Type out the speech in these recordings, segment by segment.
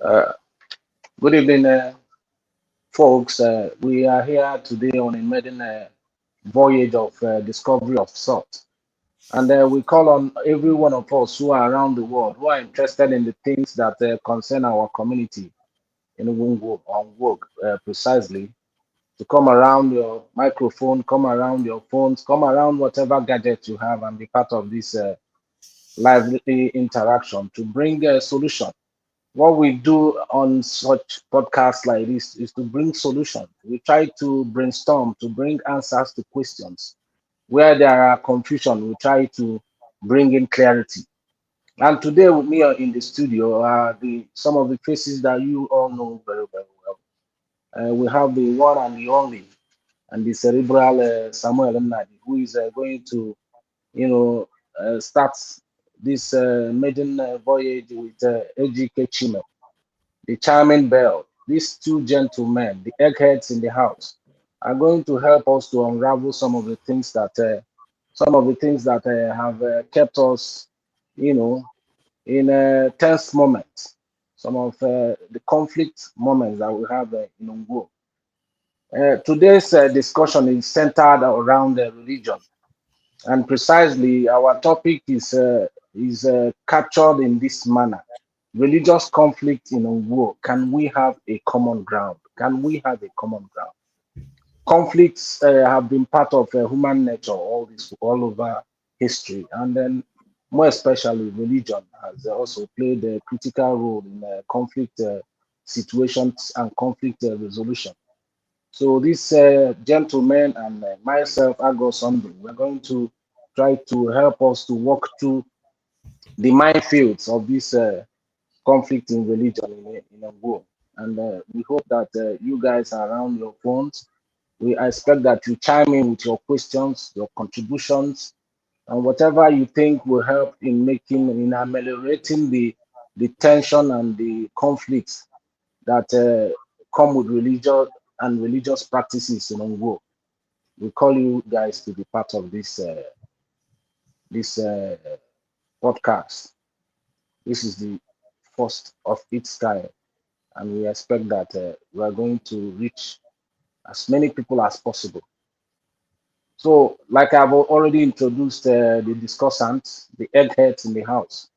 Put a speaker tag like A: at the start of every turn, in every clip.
A: Uh, Good evening, folks. We are here today on a maiden voyage of discovery of salt. And we call on every one of us who are around the world, who are interested in the things that concern our community in Wungwo, on work precisely, to come around your microphone, come around your phones, come around whatever gadget you have and be part of this lively interaction to bring a solution. What we do on such podcasts like this is to bring solutions. We try to brainstorm, to bring answers to questions. Where there are confusion, we try to bring in clarity. And today with me in the studio are some of the faces that you all know very, very well. We have the one and the only, and the cerebral Samuel Nnadi, who is going to, start this maiden voyage with AGK Chime, the charming bell. These two gentlemen, the eggheads in the house, are going to help us to unravel some of the things that have kept us, you know, in tense moments. Some of the conflict moments that we have in Ungo. Today's discussion is centered around religion, and precisely our topic is captured in this manner: religious conflict in Unguo. Can we have a common ground? Can we have a common ground? Conflicts have been part of human nature all over history, and then more especially religion has also played a critical role in conflict situations and conflict resolution. So this gentleman and myself, Agos Sunday, we're going to try to help us to walk through the minefields of this conflict in religion in Angola. And we hope that you guys are around your phones. We expect that you chime in with your questions, your contributions, and whatever you think will help in ameliorating the tension and the conflicts that come with religion and religious practices in Angola. We call you guys to be part of this podcast. This is the first of its kind, and we expect that we are going to reach as many people as possible. So, like I've already introduced the discussants, the eggheads in the house,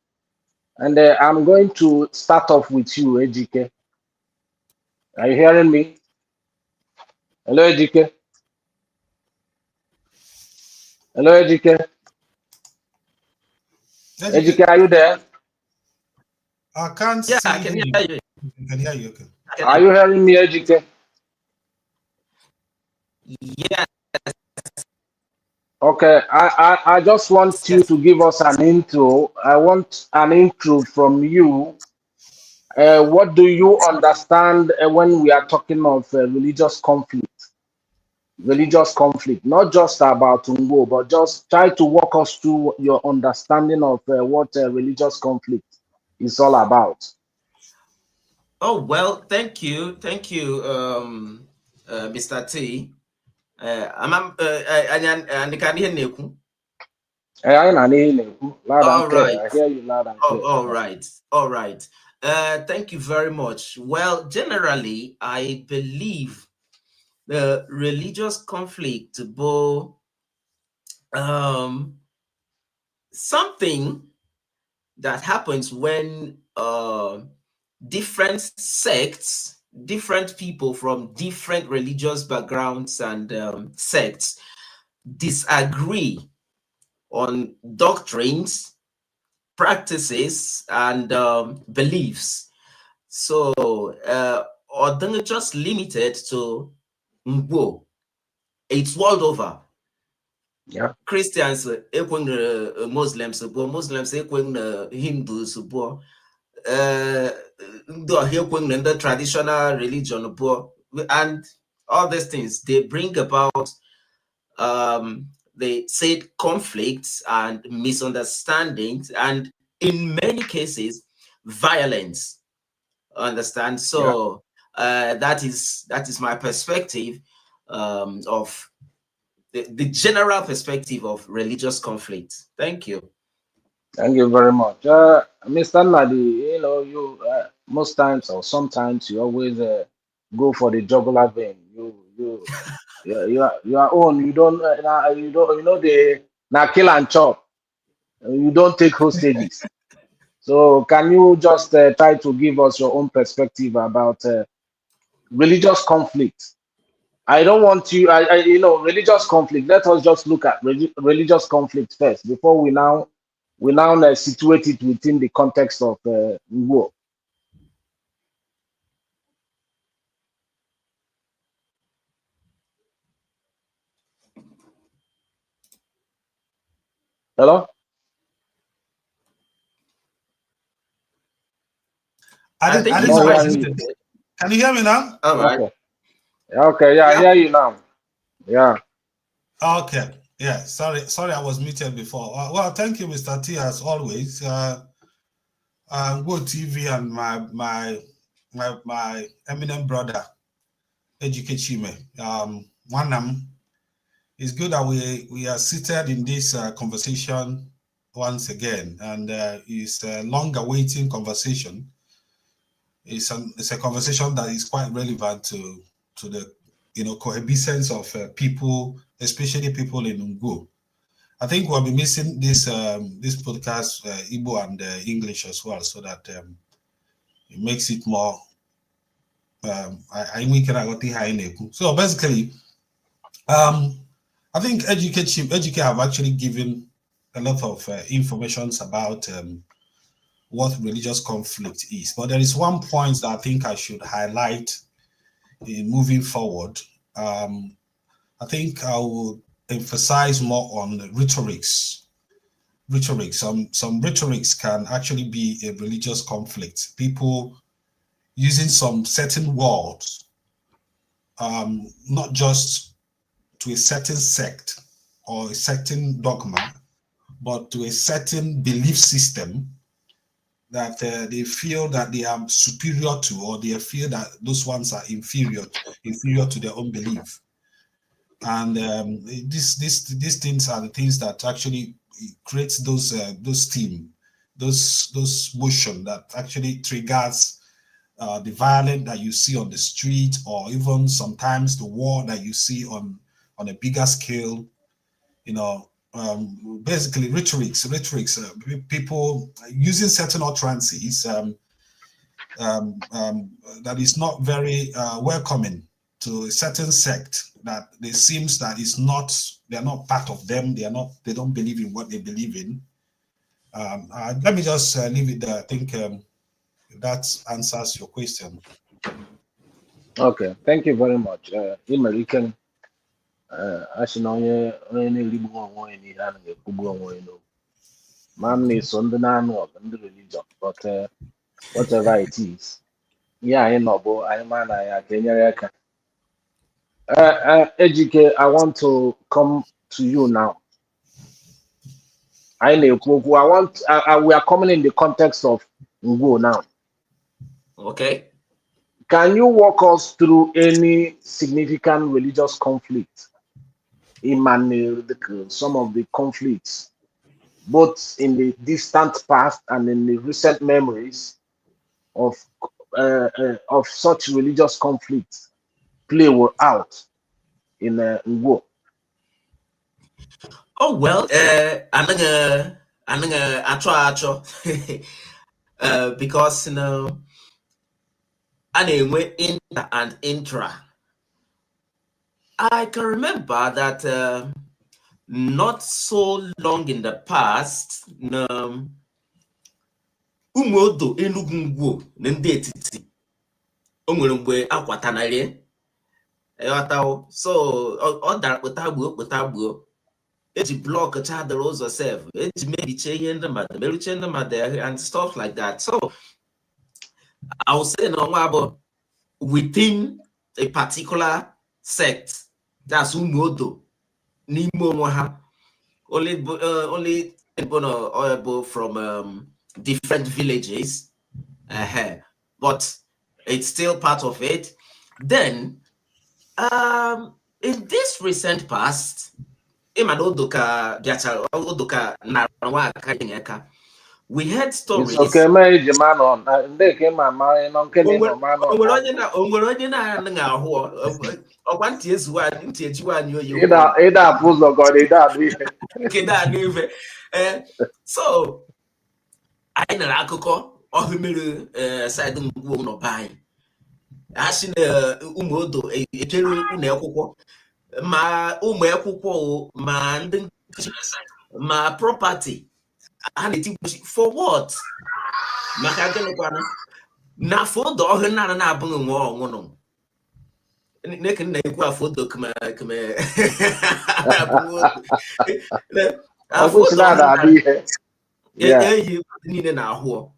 A: and I'm going to start off with you, Ejike. Are you hearing me? Hello, Ejike. Hello, Ejike. Ejike, are you there?
B: I can't
C: Yeah,
B: see
C: I can
B: you.
C: hear you.
B: I can hear you. Okay.
A: Are you hearing me, Ejike?
C: Yeah.
A: Okay, I just want you to give us an intro. I want an intro from you. What do you understand when we are talking of religious conflict? Religious conflict, not just about Tungo, but just try to walk us through your understanding of what religious conflict is all about.
C: Oh, well, thank you. Thank you, Mr. T. And can hear you.
A: Loud and
C: All
A: clear.
C: right.
A: I hear you loud and clear.
C: All right. All right. Thank you very much. Well, generally, I believe the religious conflict, but something that happens when different sects, different people from different religious backgrounds and sects disagree on doctrines, practices, and beliefs. So, or then just limited to Ngbo. It's world over.
A: Yeah.
C: Christians Muslims, Muslims Hindus, the traditional religion, and all these things, they bring about they said conflicts and misunderstandings, and in many cases violence. Understand? So that is my perspective of the general perspective of religious conflict. Thank you.
A: Thank you very much. Mr. Nadi, you most times or sometimes you always go for the jugular vein. You are own. The na kill and chop. You don't take hostages. So can you just try to give us your own perspective about religious conflict? I don't want you. Religious conflict. Let us just look at religious conflict first before we now situate it within the context of war. Hello.
B: I
C: I
B: didn't.
C: think
B: I
A: I'm
B: didn't
C: his
B: know
A: not
B: I was
C: mic is
A: hearing you.
B: muted.
C: muted.
B: Can you hear me now?
C: All right.
A: Okay. Okay. Yeah, I
C: Yeah.
A: hear you now. Yeah.
B: Okay. Yeah. Sorry. Sorry, I was muted before. Well, thank you, Mr. T, as always. Good TV and my eminent brother, Ejike Chime. Wanam. It's good that we are seated in this conversation once again, and it's a long-awaiting conversation. It's a conversation that is quite relevant to the cohabitance of people, especially people in Ungu. I think we'll be missing this podcast, Igbo and English as well, so that it makes it more. So basically, I think Educate have actually given a lot of information about what religious conflict is. But there is one point that I think I should highlight in moving forward. I think I will emphasize more on rhetorics. Some rhetorics can actually be a religious conflict. People using some certain words, not just to a certain sect or a certain dogma, but to a certain belief system that they feel that they are superior to, or they feel that those ones are inferior to their own belief. And these things are the things that actually creates those motion that actually triggers the violence that you see on the street, or even sometimes the war that you see on a bigger scale. Basically rhetorics, people using certain utterances that is not very welcoming to a certain sect, that it seems that they're not part of them, they don't believe in what they believe in. Let me just leave it there. I think that answers your question.
A: Okay. Thank you very much. Imeriken onye na-erigbu onwe ya n'ihe a na-ekwugbu onwe ya n'okwu. Ma m na-eso ndị na-anụ ọgụ ndị religion, but whatever it is, ihe anyị nọ bụ anyị ma na ya ka enyere aka. Ejike, I want to come to you now. I want. We are coming in the context of Ngwo now.
C: Okay.
A: Can you walk us through any significant religious conflict in some of the conflicts, both in the distant past and in the recent memories of such religious conflicts play out in Ngwo?
C: Oh well, acho because anyway, inter and intra. I can remember that not so long in the past, Umodo Enugu Ngwo na ndị etiti o nwere mgbe akwatanarị so ọ dara kpụta gbuo eji blọk chadara ụzọ sef eji mebiche ihe ndị mmadụ meruche ndị mmadụ and stuff like that. So I would say no, within a particular sect, that's Umodo n'ime onwe ha, only from different villages, but it's still part of it. Then in this recent past, Odoka We heard
A: It's
C: stories.
A: okay, man. Man on. They came my man. No, can no man on.
C: onye na ahụ ọkwa ntị ezuwa ntị ejiwa anyị oyi
A: Ida pulls of God. Ida.
C: kedu a n'ife so anyị nara akụkọ ọhụ mere saịdị mgbu ụlọ be anyị asị na ụmụ odo ejere ụlọ akwụkwọ ma ụmụ akwụkwọ ma ndị nkụzi ma property ha na-etigbuchi for what maka gịnịkwana na fodo ọhụ nara na-abụghị nwe ọnwụnụ neke nna ekwu afodo kama afodo eyi niile na-ahụ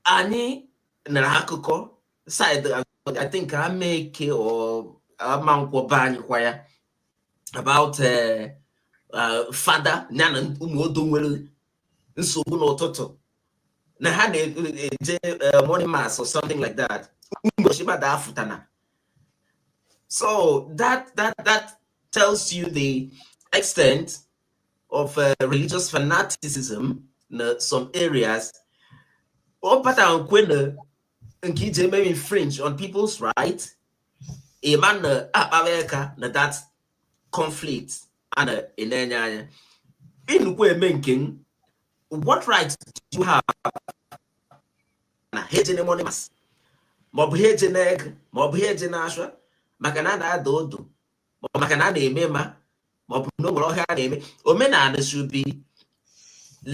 C: anyị nara akụkọ side I think Ameke or Amankwọ be anyị kwa ya about father na ụmụ odo nwere nsogbu n'ụtụtụ na ha na-eje morning mass or something like that. So that tells you the extent of religious fanaticism in some areas. Or pattern when may infringe on people's rights. A man that conflict and in what rights do you have? Hejene monimas maọbụ hejene egg maọbụ hejene ashwa maka na ada odo maka na na-eme ma maọbụ na nwere ọhịa na-eme omenala should be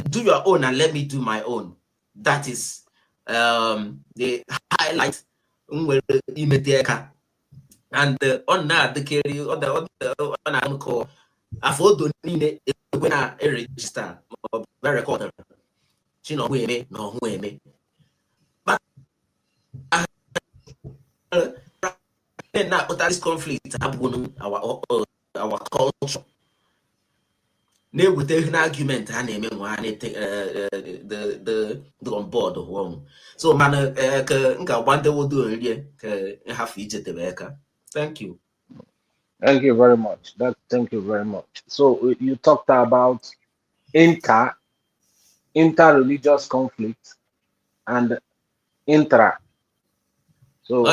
C: do your own and let me do my own. That is the highlight nwere imete aka and on na adịkeri ọ na-akọ afọ odo niile ekwe na register maọbụ record chinọhụ eme na ọhụ eme now this conflict happened our culture. Now with an argument, the on board one. So man, one day we'll do half Thank you.
A: Thank you very much. Thank you very much. So you talked about inter-religious conflict and intra. So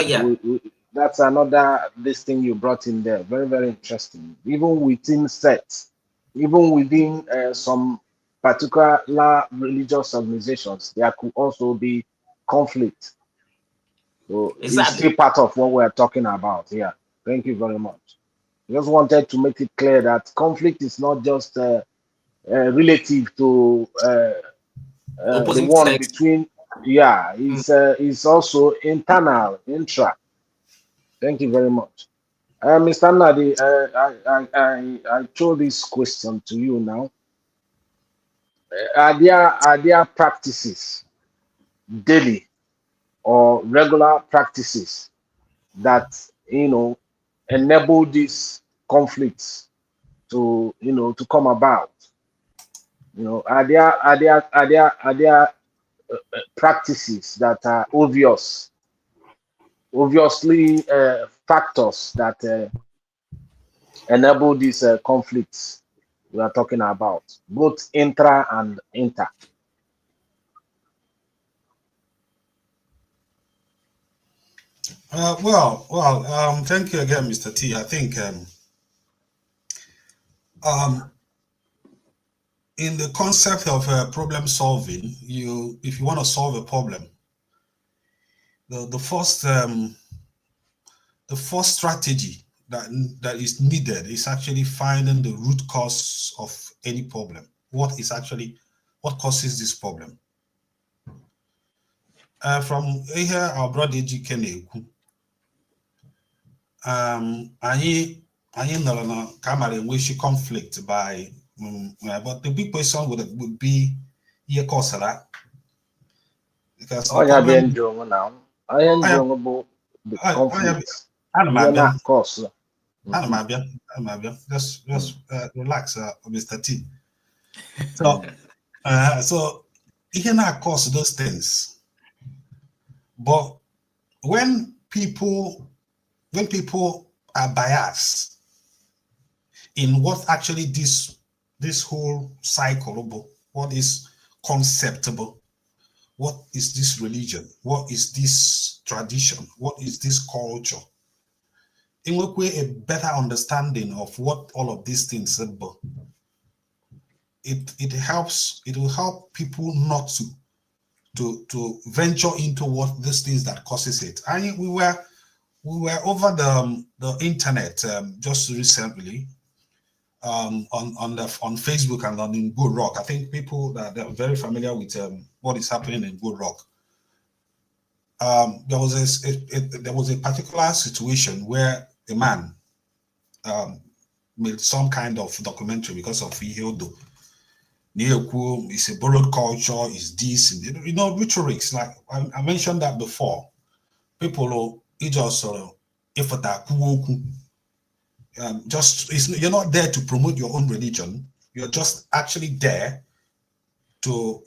A: that's another this thing you brought in there. Very, very interesting. Even within sects, even within some particular religious organizations, there could also be conflict. So it's still part of what we're talking about here. Thank you very much. I just wanted to make it clear that conflict is not just relative to the one between. Yeah, it's also internal, intra. Thank you very much. Mr. Nadi, I throw this question to you now. Are there practices, daily or regular practices that enable these conflicts to to come about? Are there practices that are obviously factors that enable these conflicts we are talking about, both intra and inter?
B: Thank you again, Mr. T. I think in the concept of problem solving, if you want to solve a problem, the first strategy that is needed is actually finding the root cause of any problem. What causes this problem? From here, our brother Ejike anyị nọrọ na kamara enwechi conflict by but the big question would be ihe causara because
A: the conflict.
B: Just relax, Mr. T. So ihe na-cause those things, but when people are biased in what actually this whole cycle, what is conceptable. What is this religion? What is this tradition? What is this culture? In a way, a better understanding of what all of these things are. It will help people not to venture into what these things that causes it. We were over the internet just recently on Facebook and in Good Rock. I think people that are very familiar with what is happening in Good Rock. There was a particular situation where a man made some kind of documentary because of Ihildo. It's a borrowed culture, is this, rhetorics. Like I mentioned that before. People just you're not there to promote your own religion. You're just actually there to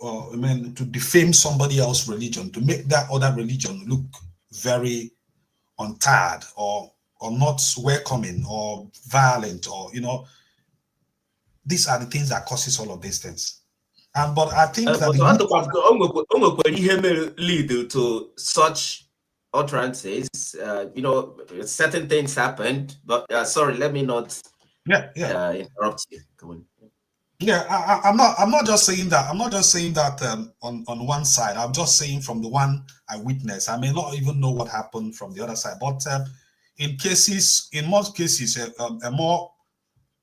B: to defame somebody else's religion, to make that other religion look very untired or not welcoming or violent, or these are the things that causes all of these things. But I think that
C: lead to such utterances. Certain things happened, but sorry, let me not interrupt you. Go on.
B: Yeah, I'm not just saying that. I'm not just saying that on one side. I'm just saying from the one I witnessed. I may not even know what happened from the other side. But in most cases, a more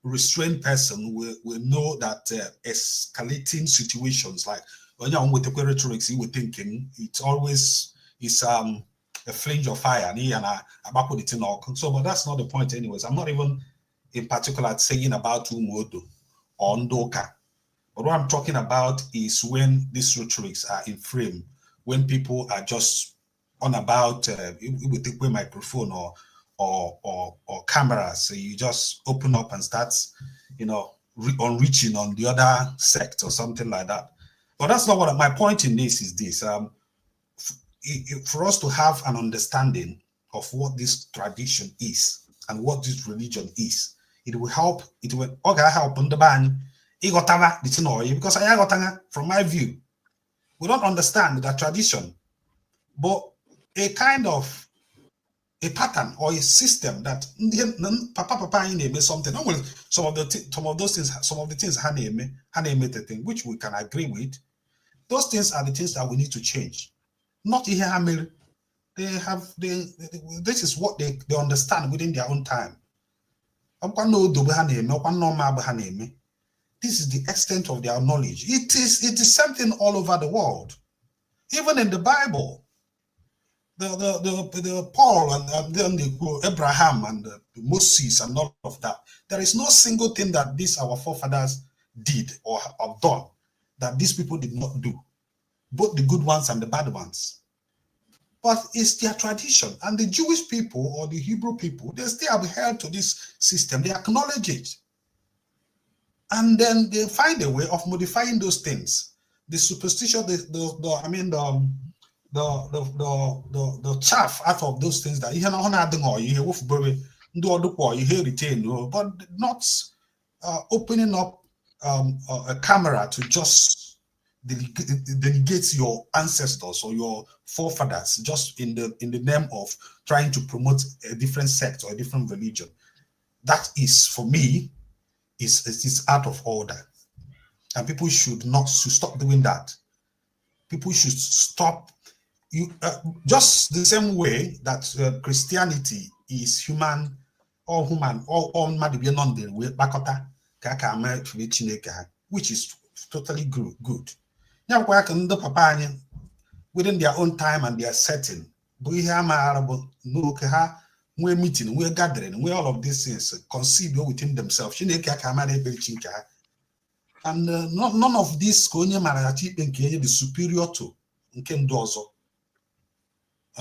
B: restrained person will know that escalating situations, like when you're with the rhetorics, you were thinking it always is a flinge of fire. So, but that's not the point, anyways. I'm not even in particular saying about Umodo or Ndoka. But what I'm talking about is when these rhetorics are in frame, when people are just on about with the microphone or cameras, so you just open up and start, reaching on the other sect or something like that. But that's not what my point in this is. This for us to have an understanding of what this tradition is and what this religion is, it will help. It will help on the ban. Because from my view, we don't understand that tradition, but a kind of a pattern or a system that papa something. Some of those things, some of the things which we can agree with. Those things are the things that we need to change. Not here. This is what they understand within their own time. This is the extent of their knowledge. It is something all over the world. Even in the Bible, the Paul and then the Abraham and Moses and all of that. There is no single thing that our forefathers did or have done that these people did not do, both the good ones and the bad ones. But it's their tradition, and the Jewish people or the Hebrew people, they still have held to this system. They acknowledge it. And then they find a way of modifying those things. The superstition, the chaff out of those things that but not opening up a camera to just delegate your ancestors or your forefathers just in the name of trying to promote a different sect or a different religion. That is, for me, is out of order, and people should stop doing that. People should stop. Just the same way that Christianity is human, all which is totally good. Within their own time and their setting, we're meeting, we're gathering, we're all of these things conceive within themselves. And none of this the superior to Nkendozo.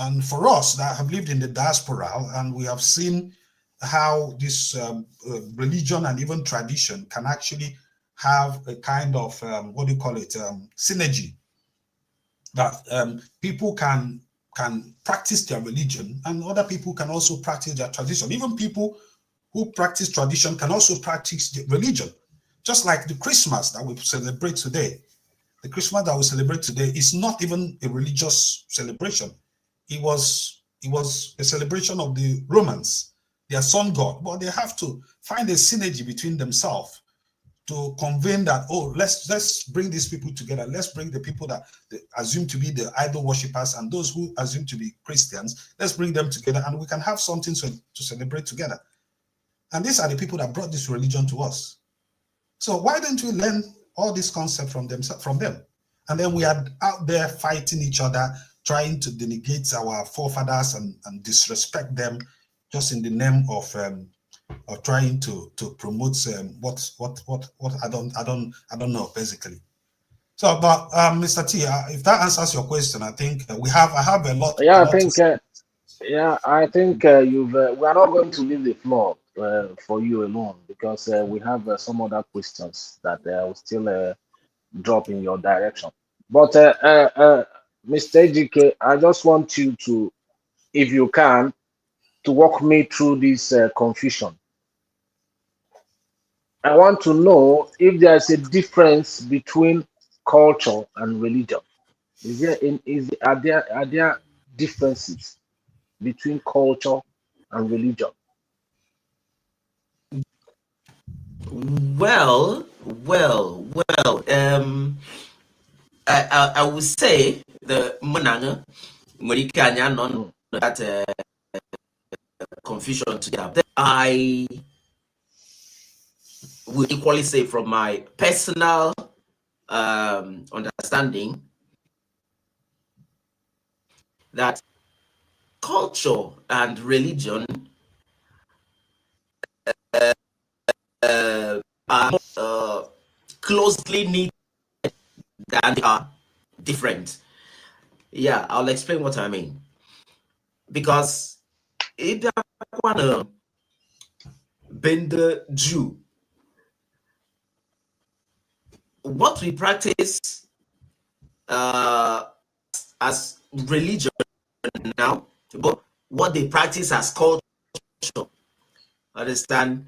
B: And for us that have lived in the diaspora, and we have seen how this religion and even tradition can actually have a kind of synergy, that people can practice their religion and other people can also practice their tradition. Even people who practice tradition can also practice the religion. Just like the Christmas that we celebrate today. The Christmas that we celebrate today is not even a religious celebration. It was a celebration of the Romans, their sun god, but they have to find a synergy between themselves to convene that, oh, let's bring these people together. Let's bring the people that they assume to be the idol worshippers and those who assume to be Christians. Let's bring them together and we can have something to celebrate together. And these are the people that brought this religion to us. So why don't we learn all these concepts from them? And then we are out there fighting each other, trying to denigate our forefathers and disrespect them just in the name of trying to promote what I don't know basically. So, but Mr. T, if that answers your question, I think I have a lot.
A: Yeah,
B: A
A: I
B: lot to
A: think
B: say.
A: I think you've. We are not going to leave the floor for you alone because we have some other questions that will still drop in your direction. But Mr. Ejike, I just want you to, if you can, to walk me through this confusion. I want to know if there is a difference between culture and religion. Are there differences between culture and religion?
C: Well. I would say the Monanga Morikanya non
A: Mm.
C: that confusion together. I would equally say from my personal understanding that culture and religion are closely knit than they are different. Yeah, I'll explain what I mean. Because either one been the Jew, what we practice as religion now, but what they practice as culture. Understand?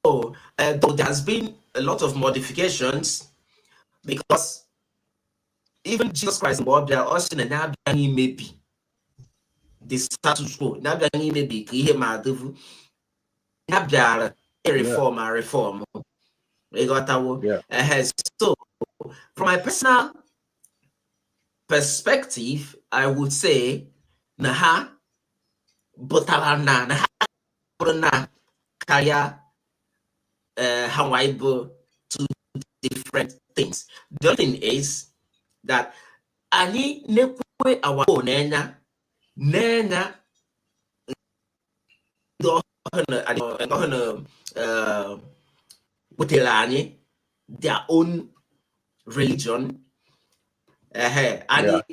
C: So though there has been a lot of modifications because even Jesus Christ, Bob, there are also maybe the status quo. Maybe
A: Yeah,
C: reform.
A: yeah,
C: So, from my personal perspective, I would say, naha, naha, kaya, Hawaii, two different things. The other thing is that ani nekwe our own nena their own religion.
A: yeah,
C: And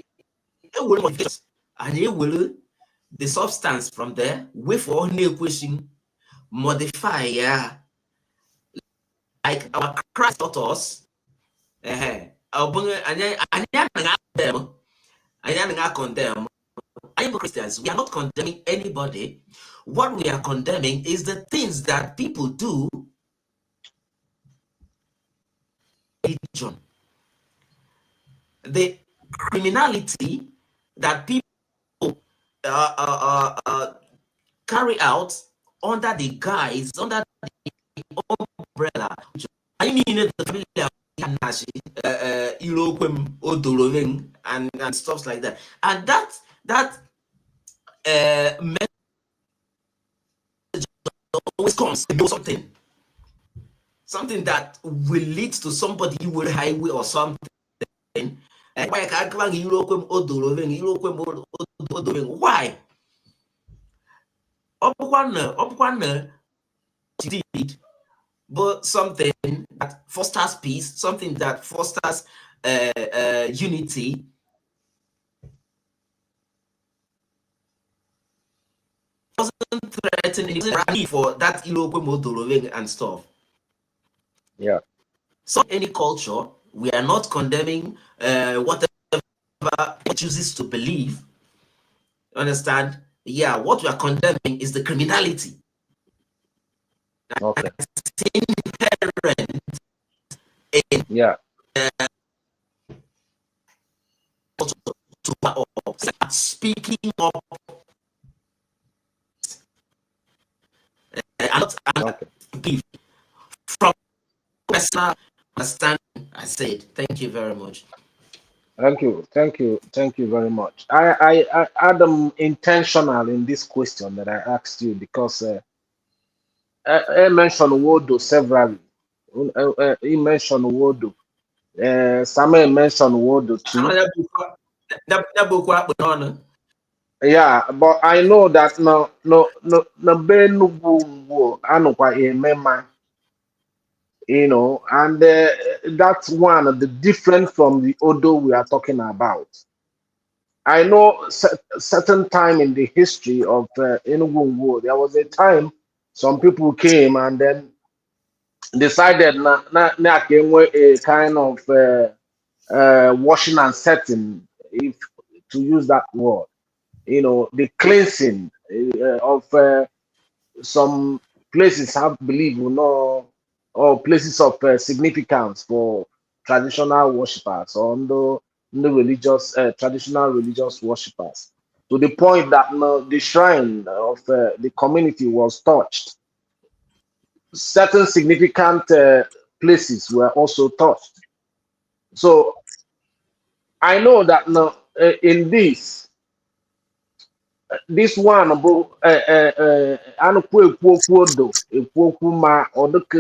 C: will the substance from there wait for new question modify, yeah, like our Christ taught us. I condemn. I am Christians. We are not condemning anybody. What we are condemning is the things that people do. Religion, the criminality that people carry out under the guise, under the umbrella. I mean, the family and stuff like that, and that message always comes to know something that will lead to somebody will highway or something. Why? Did, but something that fosters peace, something that fosters unity. Wasn't threatening for that and stuff.
A: yeah.
C: So any culture, we are not condemning whatever it chooses to believe. Understand? Yeah, what we are condemning is the criminality.
A: Okay.
C: Inherent in
A: Yeah.
C: picking up
A: Okay.
C: give from personal understanding. I said, thank you very much.
A: Thank you very much. I Adam intentional in this question that I asked you because I mentioned Wodo severally. He mentioned Wodo. Samuel mentioned Wodo too. Yeah, but I know that no Benugu anukwa emema, you know, and that's one of the different from the Odo we are talking about. I know certain time in the history of Enugu, there was a time some people came and then decided na a kind of washing and setting, if to use that word, you know, the cleansing of some places have believe you know, or places of significance for traditional worshippers or the religious traditional religious worshippers, to the point that the shrine of the community was touched. Certain significant places were also touched. So I know that in this one bụ anụkwu ekwu okwu odo ekwu okwu ma ọ dịka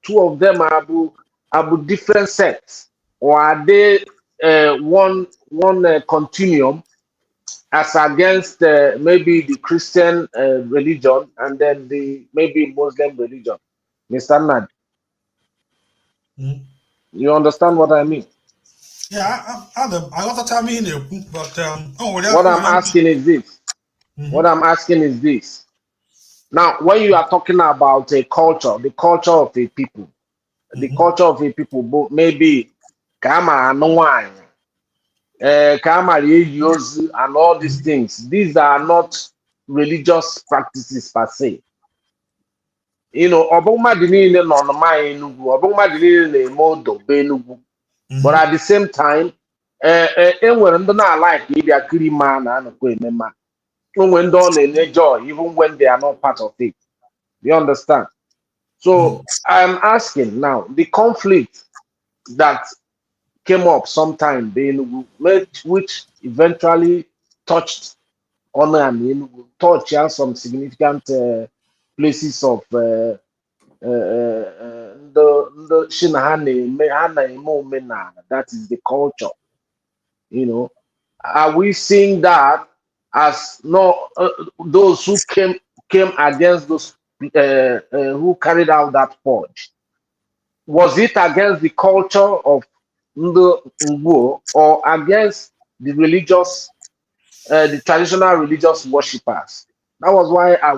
A: two of them are different sects, or are they one continuum as against maybe the Christian religion and then the maybe Muslim religion? Mr. Nad, you understand what I mean?
B: Yeah, Adam, I got to tell me in there, but
A: What I'm asking is this. What I'm asking is this. Now, when you are talking about a culture, the culture of a people, the culture of a people, maybe Kama and Kama and all these things, these are not religious practices per se. You know, but at the same time, enwere ndị na-like ịbịa kiri ma na anụkwa emema. When they enjoy, even when they are not part of it. You understand? So I'm asking now, the conflict that came up sometime in Enugu, which eventually touched Honor and Enugu, touched some significant places of the Shinahane, that is the culture. You know, are we seeing that as no those who came against those who carried out that purge? Was it against the culture of the Ngwo or against the religious, the traditional religious worshippers? That was why I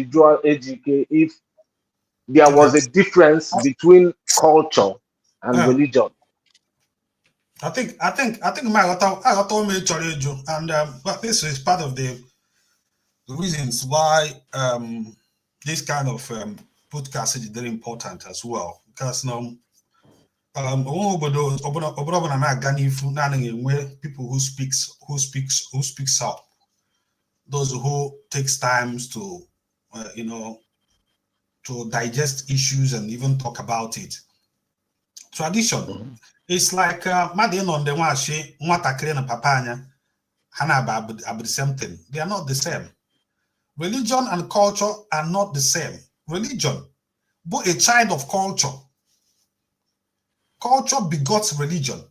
A: draw AGK if there was a difference between culture and religion.
B: I think my I got me and but this is part of the reasons why this kind of podcast is very important as well, because now people who speaks up, those who takes times to you know, to digest issues and even talk about it. Tradition, it's like madin on the one she watakre na papanya hana the same thing. They are not the same. Religion and culture are not the same. Religion, but a child of culture. Culture begots religion.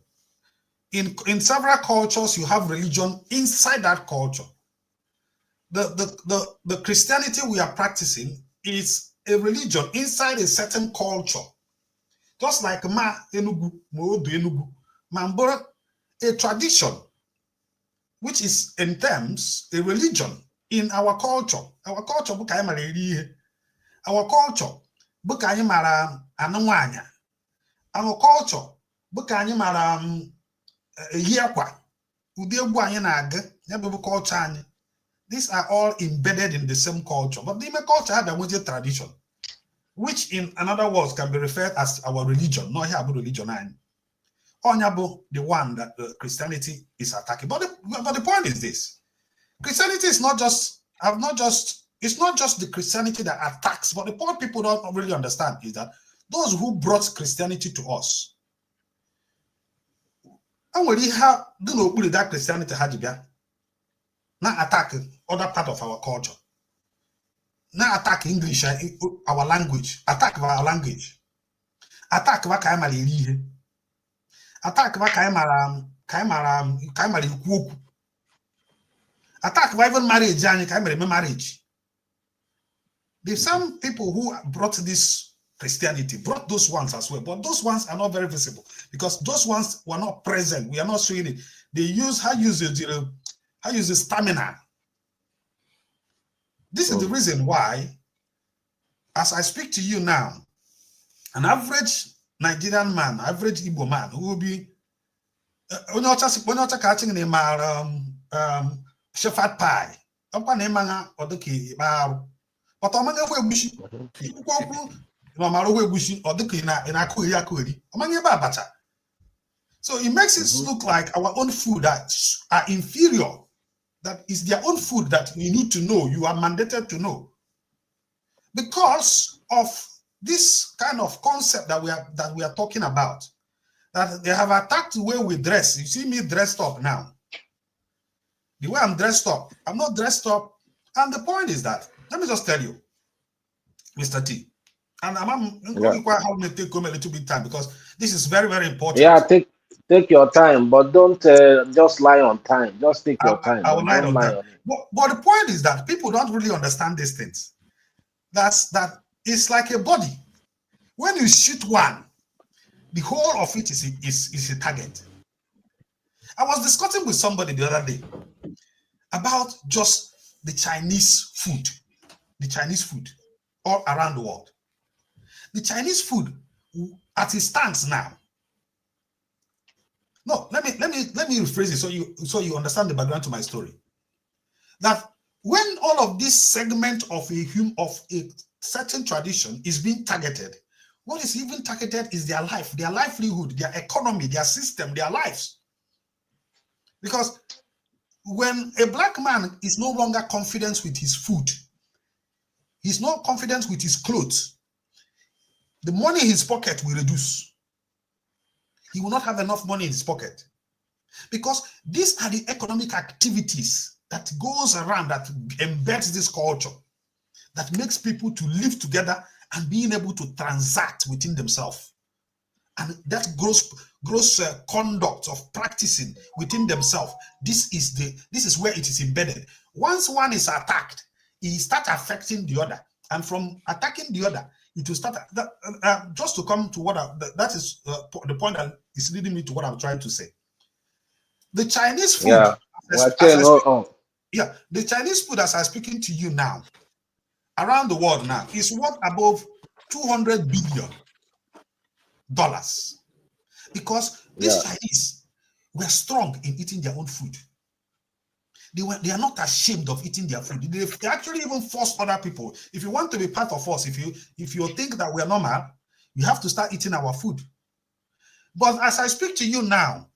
B: In several cultures, you have religion inside that culture. The Christianity we are practicing is a religion inside a certain culture. Just like ma enugu, moodu enugu, mambora, a tradition, which is in terms a religion in our culture. Our culture, our culture, our culture, these are all embedded in the same culture. But the culture had a tradition, which in another words can be referred as our religion, not here about religion. Onyabo, the one that Christianity is attacking. But the point is this: Christianity is not just, it's not just the Christianity that attacks. But the point people don't really understand is that those who brought Christianity to us, and we have that Christianity had not attack other part of our culture, not attack English, our language, attack our language, attack what attack attack even marriage and marriage. There's some people who brought this Christianity, brought those ones as well, but those ones are not very visible because those ones were not present. We are not showing it. They use the stamina. This is the reason why, as I speak to you now, an average Nigerian man, average Igbo man who will be when you're catching him shepherd pie. But so it makes it look like our own food that are inferior. That is their own food that you need to know. You are mandated to know because of this kind of concept that we are talking about. That they have attacked the way we dress. You see me dressed up now. The way I'm dressed up, I'm not dressed up. And the point is that, let me just tell you, Mr. T, and I'm going to take a little bit time because this is very, very important.
A: Yeah, take your time, but don't just lie on time. Just take your time.
B: I will lie on time. But the point is that people don't really understand these things. That it's like a body. When you shoot one, the whole of it is a target. I was discussing with somebody the other day about just the Chinese food all around the world. The Chinese food, as it stands now. No, let me rephrase it so you understand the background to my story. That when all of this segment of a certain tradition is being targeted, what is even targeted is their life, their livelihood, their economy, their system, their lives. Because when a black man is no longer confident with his food, he's not confident with his clothes, the money in his pocket will reduce. He will not have enough money in his pocket. Because these are the economic activities that goes around, that embeds this culture, that makes people to live together and being able to transact within themselves. And that gross conduct of practicing within themselves, this is where it is embedded. Once one is attacked, it starts affecting the other. And from attacking the other, it will start, just to come to what that is the point that is leading me to what I'm trying to say. The Chinese food, the Chinese food as I'm speaking to you now, around the world now, is worth above $200 billion. Because these Chinese were strong in eating their own food. They are not ashamed of eating their food. They actually even force other people. If you want to be part of us, if you think that we're normal, you have to start eating our food. But as I speak to you now,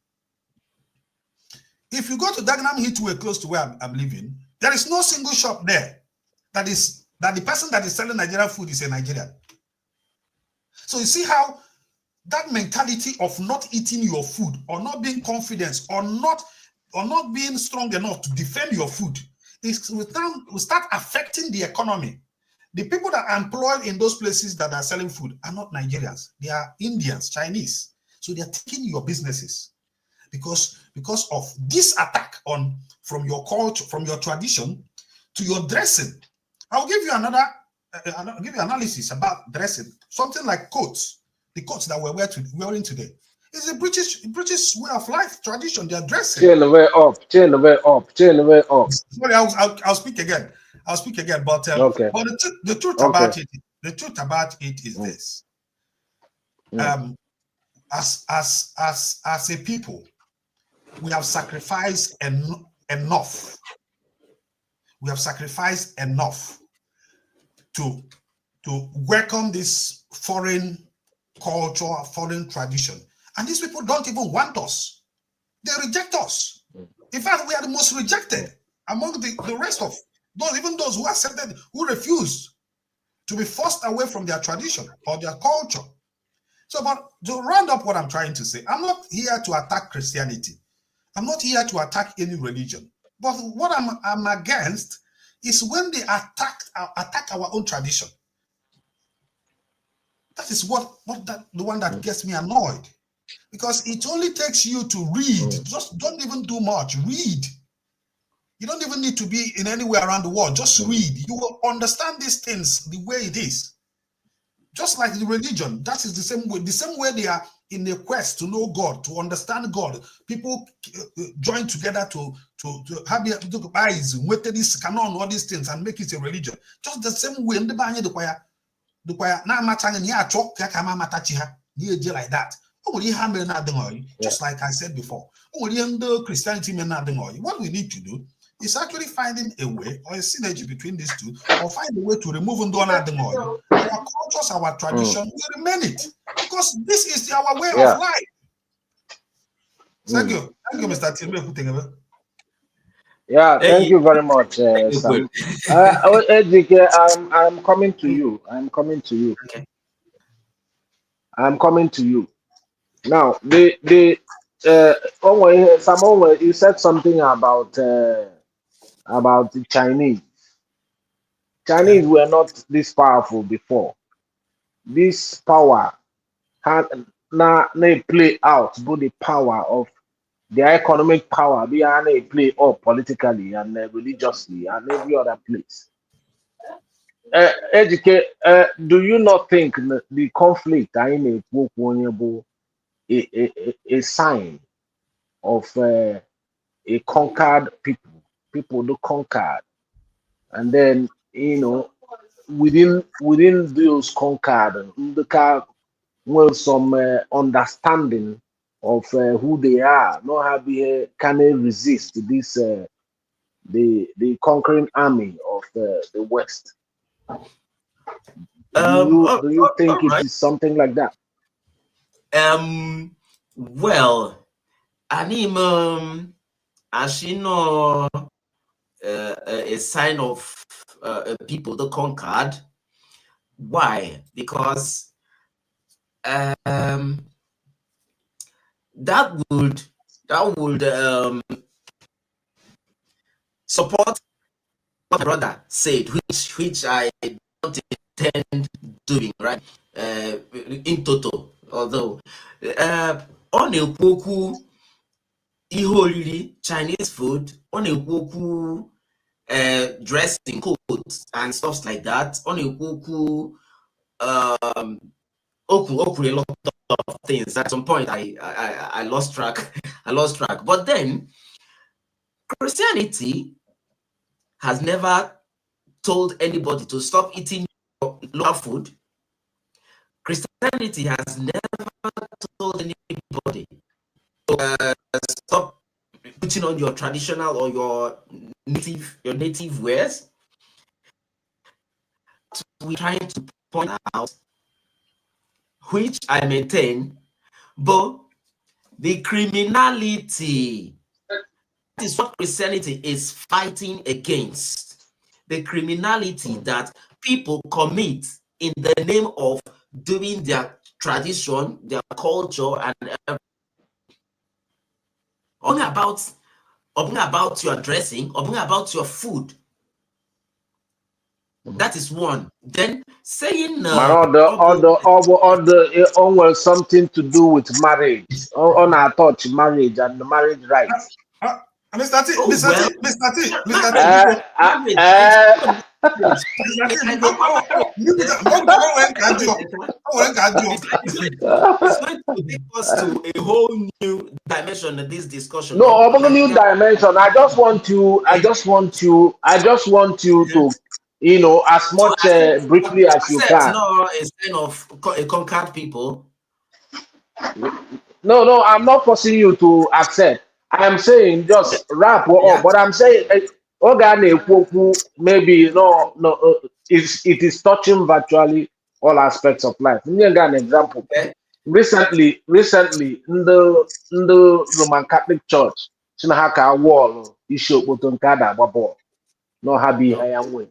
B: if you go to Dagenham Heatway, close to where I'm living, there is no single shop there that the person that is selling Nigerian food is a Nigerian. So you see how that mentality of not eating your food, or not being confident, or not being strong enough to defend your food, will start affecting the economy. The people that are employed in those places that are selling food are not Nigerians. They are Indians, Chinese. So they are taking your businesses because of this attack from your culture, from your tradition to your dressing. I'll give you analysis about dressing. Something like coats, the coats that we're wearing today. It's a British way of life, tradition. They are dressing.
A: Chain the way up.
B: Sorry, I'll speak again. But
A: okay.
B: But the truth about it is this. As a people, we have sacrificed enough. We have sacrificed enough to welcome this foreign culture, foreign tradition. And these people don't even want us. They reject us. In fact, we are the most rejected among the rest of those, even those who accepted, who refused to be forced away from their tradition or their culture. So, but to round up what I'm trying to say, I'm not here to attack Christianity. I'm not here to attack any religion. But what I'm against is when they attack our own tradition. That is the one that gets me annoyed. Because it only takes you to read. Just don't even do much. Read. You don't even need to be in anywhere around the world. Just read. You will understand these things the way it is. Just like the religion, that is the same way. The same way they are in a quest to know God, to understand God. People join together to have their eyes, with this canon, all these things, and make it a religion. Just the same way. The like that. Just like I said before. Christianity. What we need to do is actually finding a way or a synergy between these two, or find a way to remove our cultures, our tradition, we remain it. Because this is our way of life. Thank you. Thank you, Mr. Tilme.
A: Yeah, thank you very much, Sam. I'm coming to you. I'm coming to you.
C: Okay.
A: I'm coming to you. Now, Samuel, you said something about the Chinese. Chinese were not this powerful before. This power had now play out, but the power of their economic power, they play up politically and religiously and every other place. Do you not think the conflict in a sign of a conquered people do conquered, and then within those conquered, the some understanding of who they are, not have can they resist this the conquering army of the West? Do you think it is something like that?
C: Well, as you know, a sign of people the conquered. Why? Because that would support what my brother said, which I don't intend doing, right? In total, although on a kwoku Chinese food, on a kwoku dressing codes and stuff like that, on a kwoku oku a lot of things. At some point I lost track. But then Christianity has never told anybody to stop eating local food. Christianity has never told anybody to stop putting on your traditional or your native wares. We're trying to point out, which I maintain, but the criminality, that is what Christianity is fighting against. The criminality that people commit in the name of doing their tradition, their culture, and only about your dressing, only about your food. That is one. Then saying
A: something to do with marriage, on our touch marriage and the marriage rights.
B: Mr. T,
C: it's going to take us to a whole new dimension of this discussion.
A: No, a new dimension. I just want you to, as much briefly as you can.
C: No, it's kind of a conquered people.
A: No, I'm not forcing you to accept. I'm saying just wrap up. But I'm saying, maybe it is touching virtually all aspects of life. Let me give an example.
C: Okay.
A: recently, in the Roman Catholic Church, Chinahaka wall, issue Botonkada Babo, no happy
C: Okay.
A: higher way.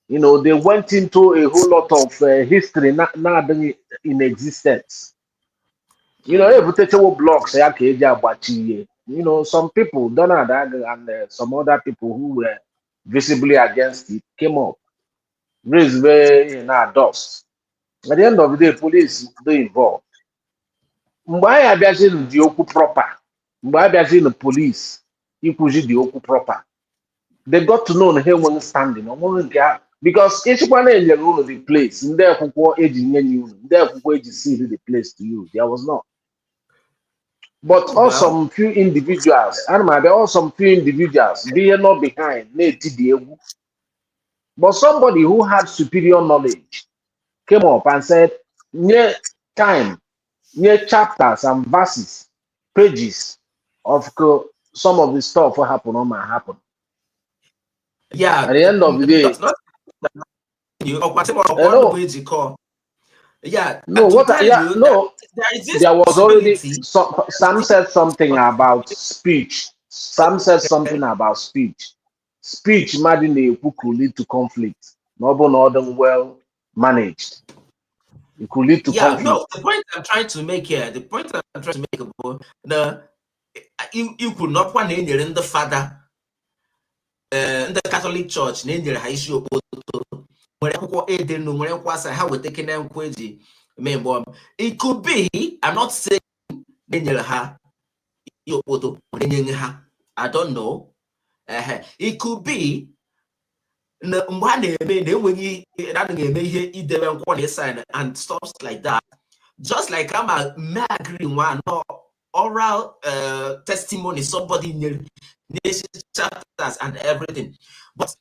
A: You know, they went into a whole lot of history not in existence. You know,
C: Mm.
A: every teachable blocks, you know, some people, Donald and some other people who were visibly against it came up, raised very dust. At the end of the day, police they involved. Mgbe anyị abịazi dị okwu proper, mgbe a bịazi the police ikwuzi dị okwu proper, they got to know na ha enweghị standing ọnwụrụ nke ha because ịchịkwa na-enyere unu the place ndị akwụkwọ eji nye ya unu ndị akwụkwọ eji seal the place to you there was not. But
C: Oh,
A: all
C: well,
A: some few individuals, and my all some few individuals being not behind, but somebody who had superior knowledge came up and said, near time, near chapters and verses, pages of some of the stuff what happened or might happen.
C: yeah,
A: At the end of the day,
C: not you or whatever one
A: no,
C: way to call. Yeah,
A: no,
C: to
A: what?
C: tell
A: Yeah,
C: you that
A: no.
C: there is this
A: There was already
C: possibility.
A: Sam said something about speech. Sam said
C: Okay.
A: something about speech. Speech, imagine could lead to conflict. Not well managed. It could lead to
C: Yeah, no,
A: conflict.
C: the point I'm trying to make here, the point I'm trying to make about you could not one in the father in the Catholic Church, in the high school, where how we taking them crazy. It could be, I'm not saying I don't know. It could be and stuff like that. Just like I'm a agree one oral testimony, somebody in the chapters and everything. But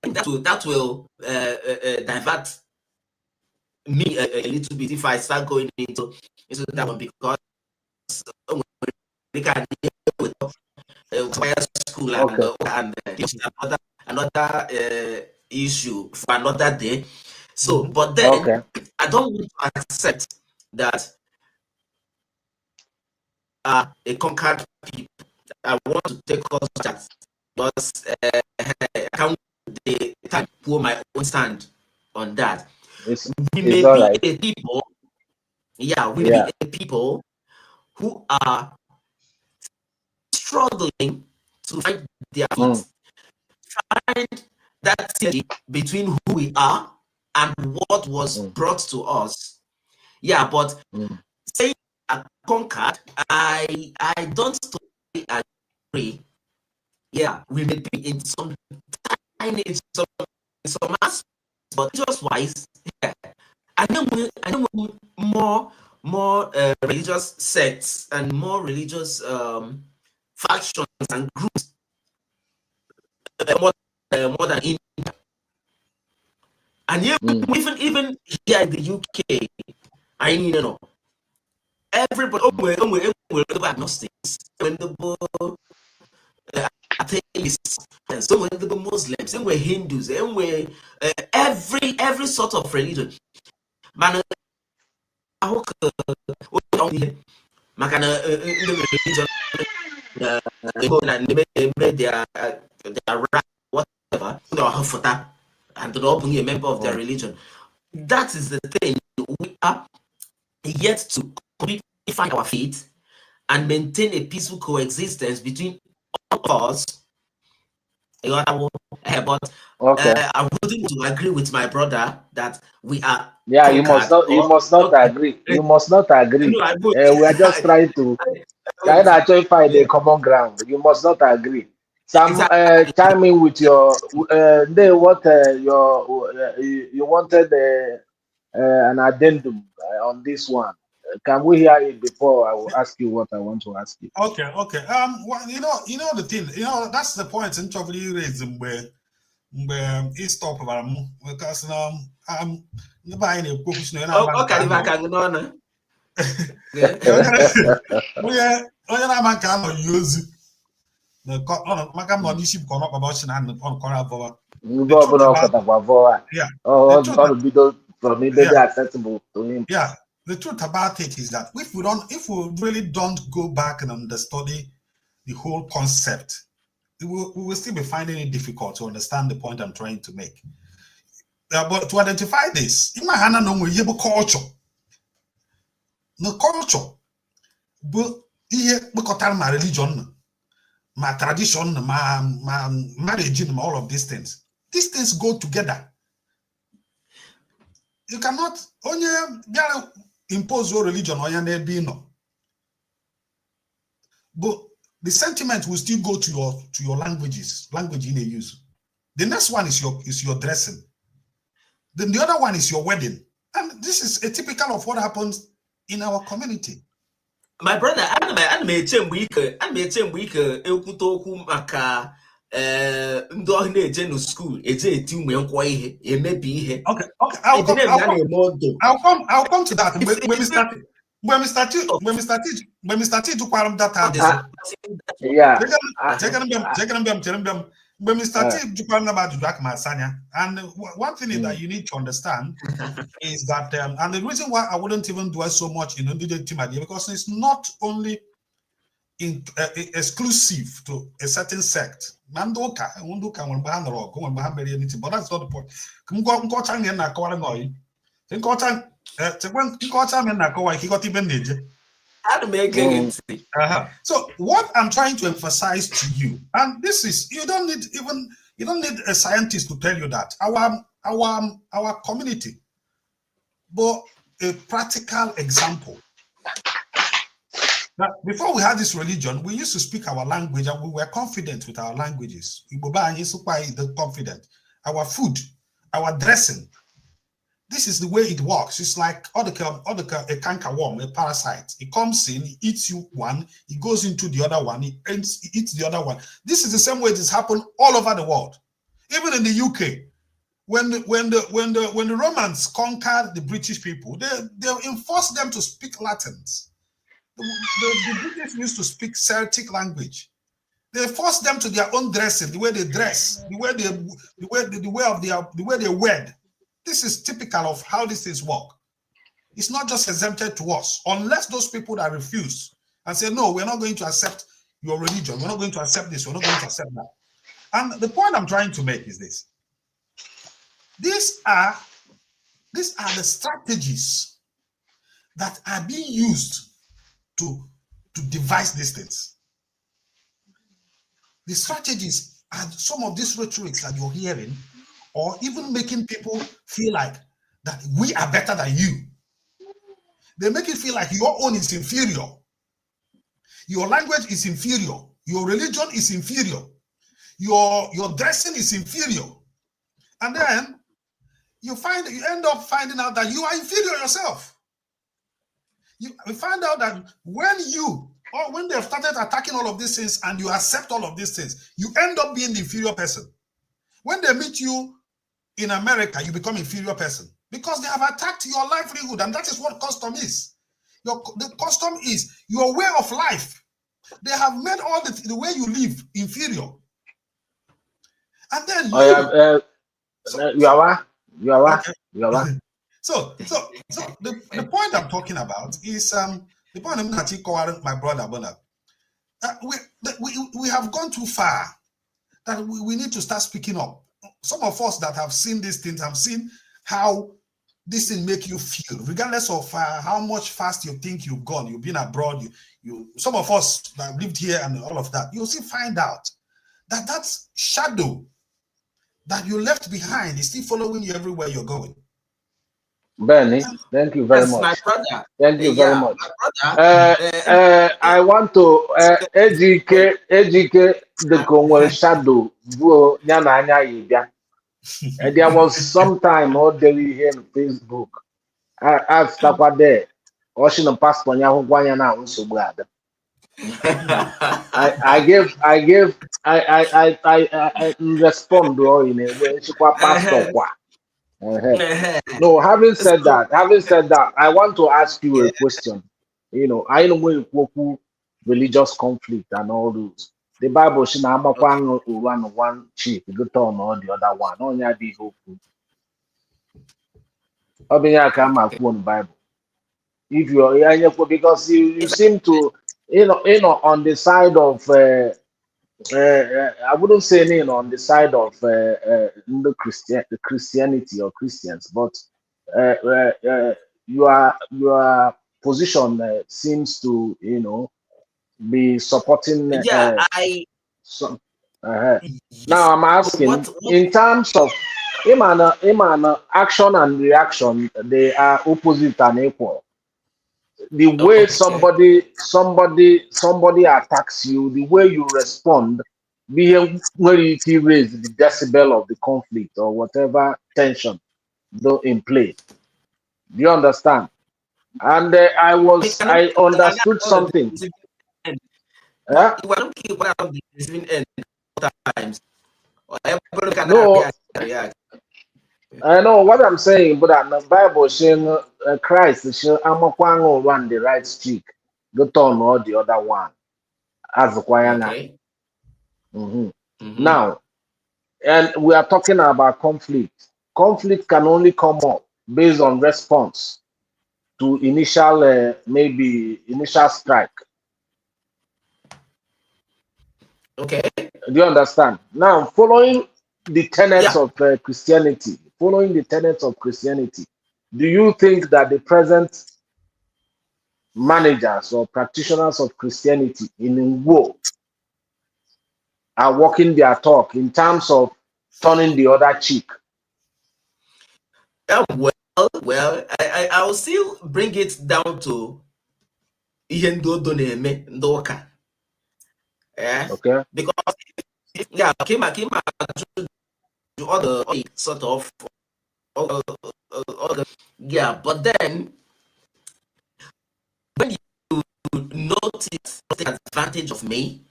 C: that will divert me a little bit if I start going into that one because we can with school
A: Okay.
C: and another issue for another day. So, but then
A: Okay.
C: I don't want to accept that a conquered people. I want to take us that because I can't the time put my own stand on that.
A: It's
C: We
A: it's
C: may
A: all
C: be
A: right.
C: a people, yeah, we may
A: Yeah.
C: be a people who are struggling to find their feet, find that synergy between who we are and what was brought to us. Yeah, but saying conquered, I don't totally agree. Yeah, we may be in some tiny in some aspects, but just wise. Yeah. I know more religious sects and more religious factions and groups more than in and even here in the UK, I know everybody we're agnostics when the atheists and so when the Muslims and we're Hindus and we're every sort of religion. Man, makana religion their whatever and not being a member of their religion. That is the thing. We are yet to completely find our feet and maintain a peaceful coexistence between us. But
A: Okay.
C: I wouldn't to agree with my brother that we are
A: Yeah,
C: conquered
A: you
C: or
A: must not
C: okay.
A: agree. You must not agree.
C: No, I would.
A: We are just trying to
C: I would.
A: actually find a
C: Yeah,
A: common ground. You must not agree. Some
C: exactly.
A: chime in with your what you wanted an addendum on this one. Can we hear it before I will ask you what I want to ask you?
B: Okay. Well, the thing. That's the point. In trouble you raised where he stop about because the buying a book.
C: Okay, if I can go on.
B: Onye na-ama nke a nọ use maka m nọ n'isi bụ ka ọ nọkpaba ọchị na ọkọrọ abụọ.
A: Move on,
B: The truth
A: bido from
B: yeah,
A: maybe accessible to him.
B: yeah. the truth about it is that if we really don't go back and understudy the whole concept, we will still be finding it difficult to understand the point I'm trying to make. But to identify this, in my hand, no culture. No culture. But here, my religion, my tradition, my marriage, all of these things. These things go together. You cannot only impose your religion on your neighbor. But the sentiment will still go to your language in a use. The next one is your dressing. Then the other one is your wedding. And this is a typical of what happens in our community.
C: My brother, I'm a maka ndị ọhụrụ na-eje no school eje eti ụmụ nkwa ihe emebi ihe.
B: Okay, I'll come to that when we started to quarrel that time. When we started to quarrel about Masanya, and one thing that you need to understand is that and the reason why I wouldn't even dwell so much in the team idea, because it's not only exclusive to a certain sect. But that's not the point. So what I'm trying to emphasize to you, and this is, you don't need a scientist to tell you that our community, but a practical example. Now, before we had this religion, we used to speak our language and we were confident with our languages. Confident. Our food, our dressing. This is the way it works. It's like a canker worm, a parasite. It comes in, it eats you one, it goes into the other one, it eats the other one. This is the same way it has happened all over the world. Even in the UK, when the Romans conquered the British people, they enforced them to speak Latins. The British used to speak Celtic language. They forced them to their own dressing, the way they dress, the way they wed. This is typical of how these things work. It's not just exempted to us, unless those people that refuse and say, no, we're not going to accept your religion. We're not going to accept this. We're not going to accept that. And the point I'm trying to make is this. These are the strategies that are being used to devise these things. The strategies are some of these rhetorics that you're hearing, or even making people feel like that we are better than you. They make it feel like your own is inferior. Your language is inferior. Your religion is inferior. Your dressing is inferior. And then you end up finding out that you are inferior yourself. You find out that when they've started attacking all of these things and you accept all of these things, you end up being the inferior person. When they meet you in America, you become inferior person because they have attacked your livelihood, and that is what custom is. The custom is your way of life. They have made all the way you live inferior. And then
A: you are.
B: So the point I'm talking about is the point I'm not calling my brother Bona. We have gone too far that we need to start speaking up. Some of us that have seen these things have seen how this thing make you feel, regardless of how much fast you think you've gone, you've been abroad. Some of us that lived here and all of that, you'll still find out that shadow that you left behind is still following you everywhere you're going.
A: Benny, thank you very much.
C: My brother.
A: Thank you very much. I want to educate the Congo shadow. There was some time all day here on Facebook. I stopped there. Ocean passport I respond in a way. Passport. No, having said that, I want to ask you a question. I know when you religious conflict and all those. The Bible should not one chief, you turn on the other one. Only be hopeful. Bible. If you're because you seem to on the side of I wouldn't say on the side of the Christianity or Christians, but your position seems to be supporting
C: Yeah, I
A: some.
C: yes.
A: Now I'm
C: So
A: asking
C: what
A: in terms of action and reaction, they are opposite and equal. The way
C: okay.
A: somebody attacks you, the way you respond, being where you can raise the decibel of the conflict or whatever tension though in play. Do you understand? And
C: We cannot
A: I understood
C: on the
A: something.
C: receiving end.
A: Yeah?
C: We cannot keep on the receiving end times. Or everybody can
A: No,
C: react.
A: I know what I'm saying, but the Bible saying Christ saying I'm run the right streak, go turn or the other one as the choir.
C: Okay. Mm-hmm.
A: Now, and we are talking about conflict. Conflict can only come up based on response to initial, maybe initial strike.
C: Okay.
A: Do you understand? Now, following the tenets
C: Yeah.
A: of Christianity, do you think that the present managers or practitioners of Christianity in Ngwo are walking their talk in terms of turning the other cheek?
C: Well, I will still bring it down to ihe ndị odo na-eme ndị ụka.
A: Okay.
C: Because yeah, came to all the sort of yeah, but then when you notice take advantage of me,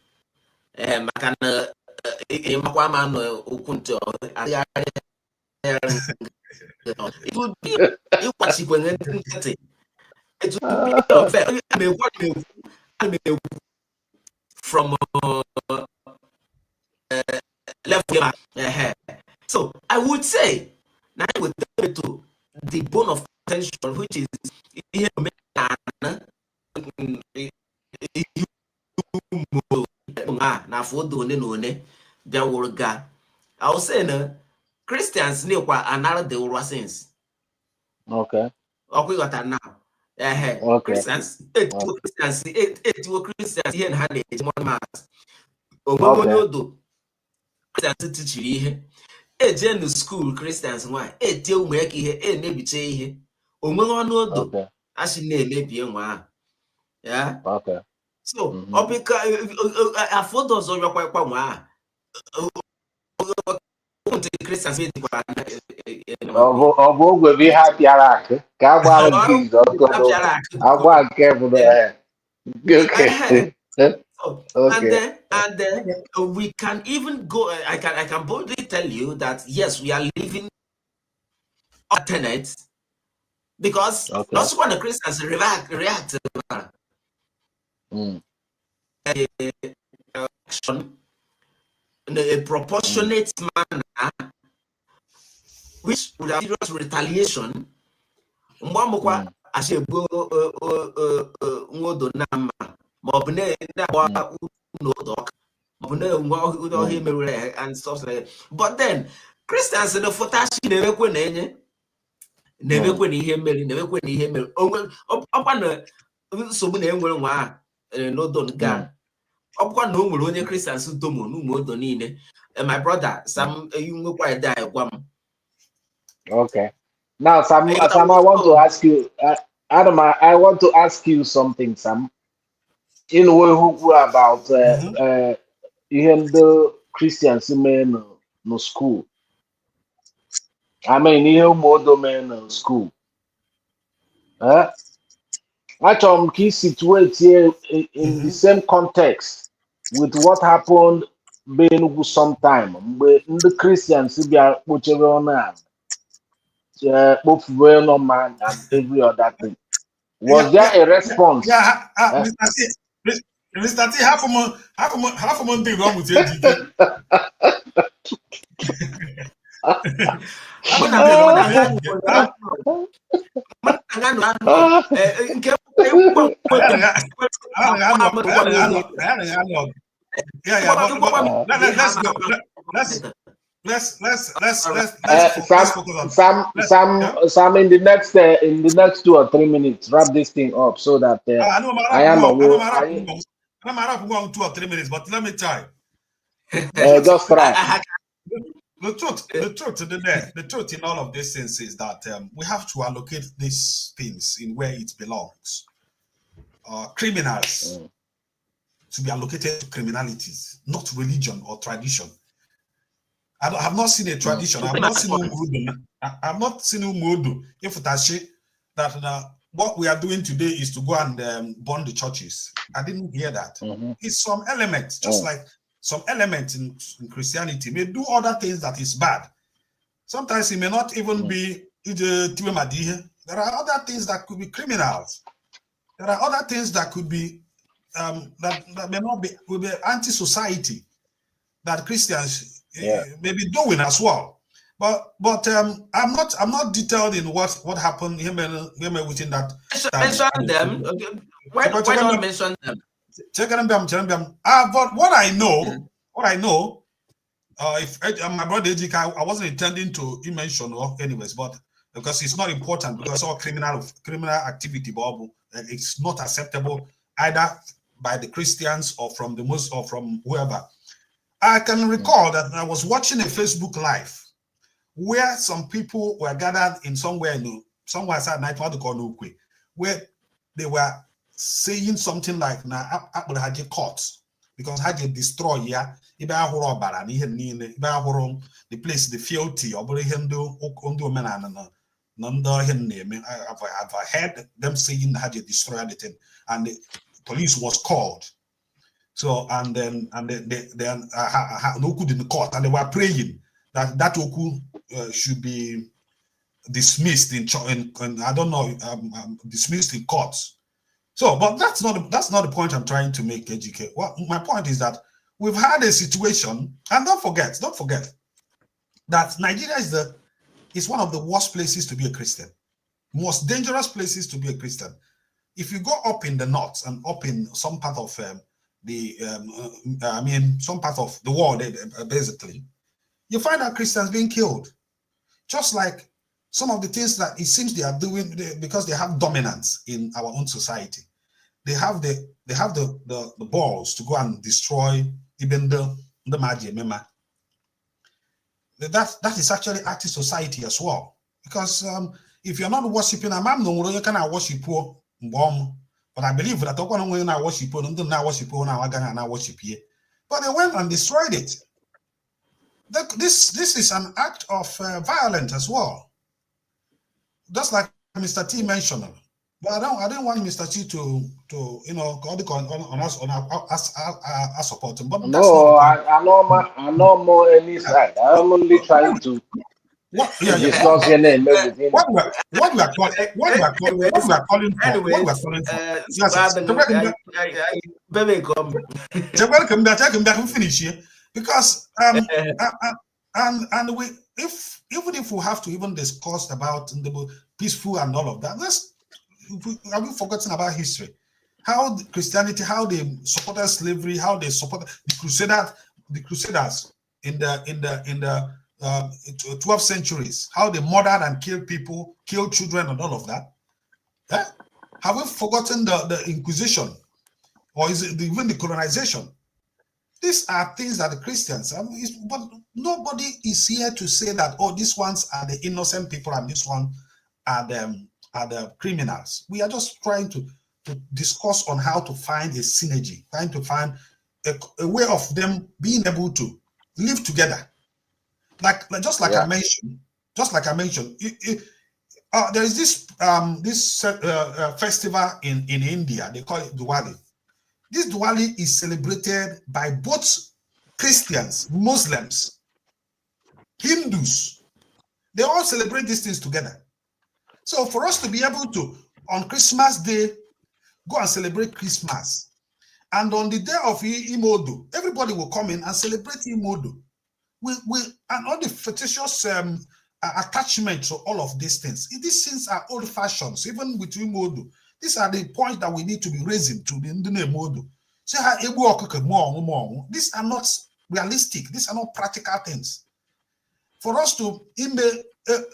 C: maka na ịmakwa ma nọ okwu ntị it would be ịkwachikwe nkịtị. It would be unfair. From left game. So I would say now we take to the bone of contention, which is ihe na fodo one na one bịa wụrụ ga. I will say na Christians nekwa anara the ụra since.
A: Okay.
C: Ọkwa ịghọta now.
A: Okay.
C: Christians etiwo Christians ihe na ha na-eji mmadụ maasị. Onwego onye
A: Okay.
C: odo Christians tichiri ihe. Eje na school Christians nwa etie ụmụaka ihe emebicha ihe. Onwego ọnụ odo
A: Okay.
C: asị na-emebie nwa ahụ. Yeah.
A: Okay.
C: So ọ bụ ka afọdụ ọzọ bịakwa ịkwa nwa ahụ. Christians
A: ọ bụ ogwe bụ ihe apịara akụ ka a gbara nke izu ọkụ agba nke bụ okay. Okay.
C: And then we can even go. I can boldly tell you that yes, we are living alternate because
A: Okay.
C: that's when the Christians react action in a proportionate manner, which would have serious retaliation. Mwamukwa ashebo ngodo na ma maọbụ na-agba n'ụdọ maọbụ na ihe merụrụ and stuff like that. But then Christians na fotashi na-emekwe na-enye na-emekwe na ihe mmeri na-emekwe na ihe mmeri ọkwa na nsogbu na-enwere nwa ahụ n'ụdọ nga ọkwa na o nwere onye Christians domo n'ụmụ odo niile. My brother Sam nwekwa ede anyị gwa m.
A: Okay. Now, Sam, I want to ask you, Adam, I want to ask you something, Sam. In who about even the Christians in no school. I mean, here more domain school. Actually, key situate here in the same context with what happened being sometime. But the Christians be are whichever on both well no man and every other thing. Was there a response?
B: Yeah, Mr. T, half a month thing wrong with you. Yeah, but let's go. Let's focus on.
A: Sam, in the next 2 or 3 minutes, wrap this thing up so that
B: I know
A: I am aware.
B: I'm not going 2 or 3 minutes, but let me try.
A: Just try.
B: The truth in all of these things is that we have to allocate these things in where it belongs. Criminals to be allocated to criminalities, not religion or tradition. I have not seen a tradition. I've not seen Umudu. If that what we are doing today is to go and burn the churches. I didn't hear that. It's some elements, just like some elements in Christianity may do other things that is bad. Sometimes it may not even be there are other things that could be criminals. There are other things that could be that may not be will be anti-society that Christians may be doing as well. But I'm not detailed in what happened here within that.
C: Mention them. Why not mention them?
B: But what I know, if my brother Ejika, I wasn't intending to mention anyways, but because it's not important, because all criminal activity, Bob, it's not acceptable either by the Christians or from the Muslims or from whoever. I can recall that I was watching a Facebook Live where some people were gathered in somewhere outside night, what they call where they were saying something like na Apple Haji court because Haji destroy the place, the fealty or I've heard them saying Haji destroyed the thing, and the police was called. So and then Oku in the court, and they were praying that Oku should be dismissed in I don't know, dismissed in courts. So, but that's not the point I'm trying to make, educate. Well, my point is that we've had a situation, and don't forget that Nigeria is one of the worst places to be a Christian, most dangerous places to be a Christian. If you go up in the north and up in some part of some part of the world, basically, you find our Christians being killed, just like some of the things that it seems they are doing because they have dominance in our own society. They have the balls to go and destroy even the Maji Mema. That is actually anti-society as well. Because if you're not worshiping a man, no, you cannot worship bomb. But I believe that when I worship here. But they went and destroyed it. This is an act of violence as well. Just like Mr. T mentioned. But I didn't want Mr. T to on us support him. But
A: no, I know more any side. I'm only trying to discuss your name.
B: What we are calling for. Finish here because and we even if we have to even discuss about the peaceful and all of that, have we forgotten about history? How Christianity, how they supported slavery, how they supported the Crusaders in the 12th centuries, how they murdered and killed people, killed children, and all of that. Have we forgotten the Inquisition, or is it even the colonization? These are things that the Christians, but nobody is here to say that, oh, these ones are the innocent people and this one are the criminals. We are just trying to discuss on how to find a synergy, trying to find a way of them being able to live together. Just like I mentioned, there is this festival in India. They call it Diwali. This Diwali is celebrated by both Christians, Muslims, Hindus. They all celebrate these things together. So for us to be able to, on Christmas Day, go and celebrate Christmas, and on the day of Imodo, everybody will come in and celebrate Imodo. and all the fictitious attachment to all of these things. These things are old fashions, even with Modu. These are the points that we need to be raising to the Modu. These are not realistic. These are not practical things. For us to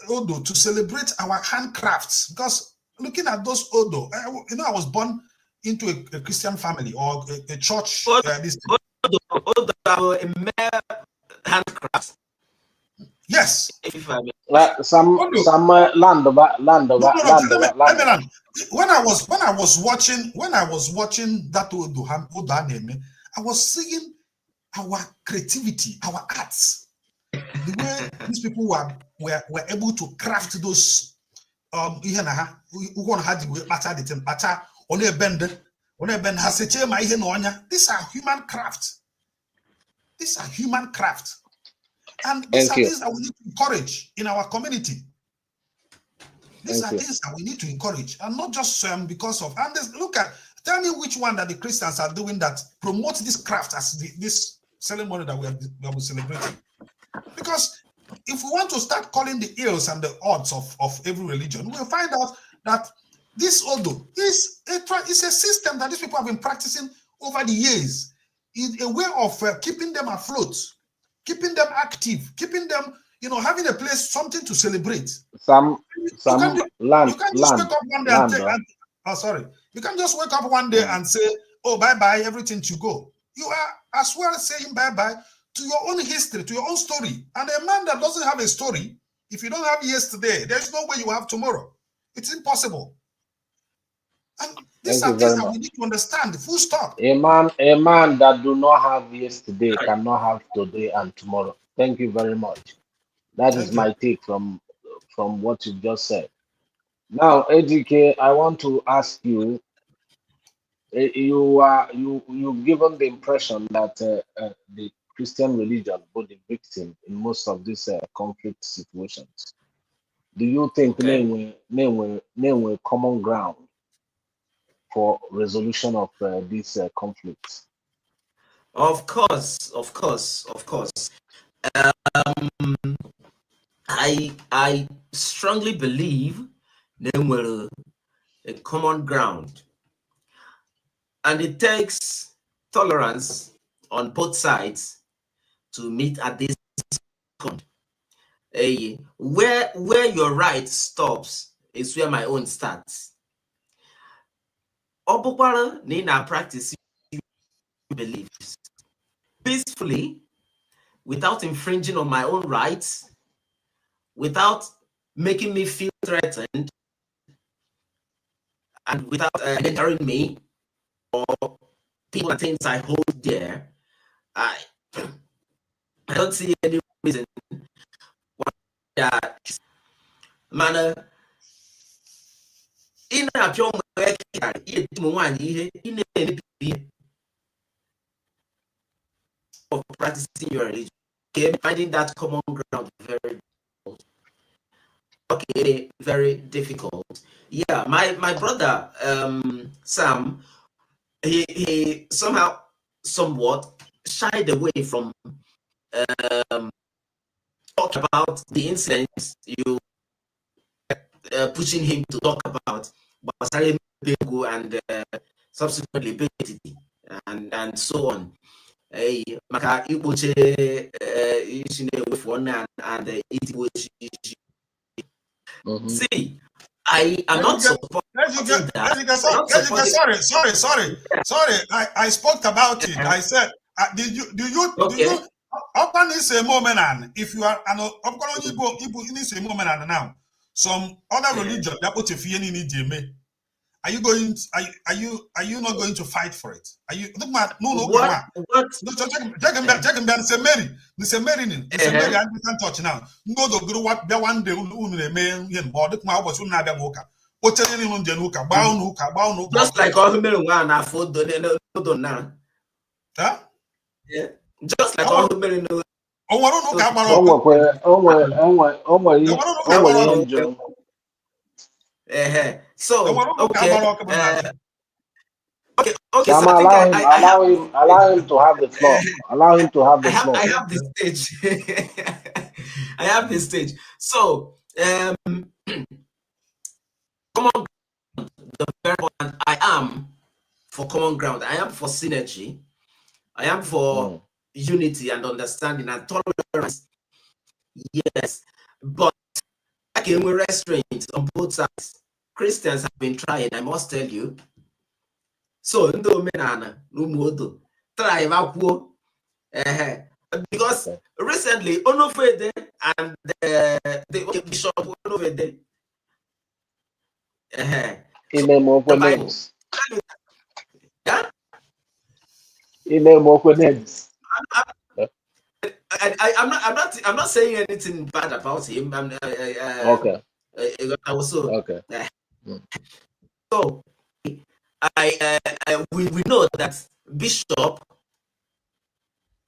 B: Odo to celebrate our handcrafts, because looking at those Odo, I was born into a Christian family or a church.
C: Handcrafts.
B: Yes.
A: Some land. When
B: I was watching that Odo anime, I was seeing our creativity, our arts, the way these people were able to craft those these are human craft. These are human craft. And these are things that we need to encourage in our community. These are things that we need to encourage, and not just because of. And tell me which one that the Christians are doing that promotes this craft as this ceremony that we are celebrating. Because if we want to start calling the ills and the odds of every religion, we'll find out that this Odo is a system that these people have been practicing over the years. It's a way of keeping them afloat, keeping them active, keeping them, having a place, something to celebrate.
A: You can't just wake up one day and say, oh, bye-bye, everything to go. You are as well saying bye-bye to your own history, to your own story. And a man that doesn't have a story, if you don't have yesterday, there's no way you have tomorrow. It's impossible. And these are things that we need to understand, full stop. A man that do not have yesterday cannot have today and tomorrow. Thank you very much. That is my take from what you just said. Now, ADK, I want to ask you, you've given the impression that the Christian religion was the victim in most of these conflict situations. Do you think name common ground for resolution of these conflicts?
C: Of course. I strongly believe there were a common ground, and it takes tolerance on both sides to meet at this point. Where your right stops is where my own starts. Obukwara Nina practice beliefs peacefully, without infringing on my own rights, without making me feel threatened, and without endangering me or people and things I hold dear. I don't see any reason why that manner in a pure of practicing your religion. Finding that common ground very difficult. Yeah, my brother Sam, he somehow somewhat shied away from talk about the incidents you pushing him to talk about and subsequently and so on. Maka ikpoche isi na-ewefu ọnụ and see, I am not supporting that.
B: Sorry. I spoke about it. I said, do you open this moment, if you are an now, some other religion that put a fear in Jimmy. Are you not going to fight for it? Are you look at no check him back and say Mary Anglican touch now. No do go what be one day me yen board my was na be hoka. O tell you no jenuka ba
C: just like all men one na for do now.
B: Huh?
C: Yeah. Just like all men no. So okay. Okay,
A: So
C: so
A: I'm
C: I think
A: allow him to have the floor. Allow him to have the floor.
C: I have the stage. I have the stage. So common, the very important. I am for common ground. I am for synergy. I am for unity and understanding and tolerance. Yes, but again, we restraint on both sides. Christians have been trying, I must tell you. So, try because recently, Onofede and the Bishop Onofede, the Bible. Yeah? I'm not saying anything bad about him.
A: Okay.
C: Also,
A: Okay.
C: So we know that Bishop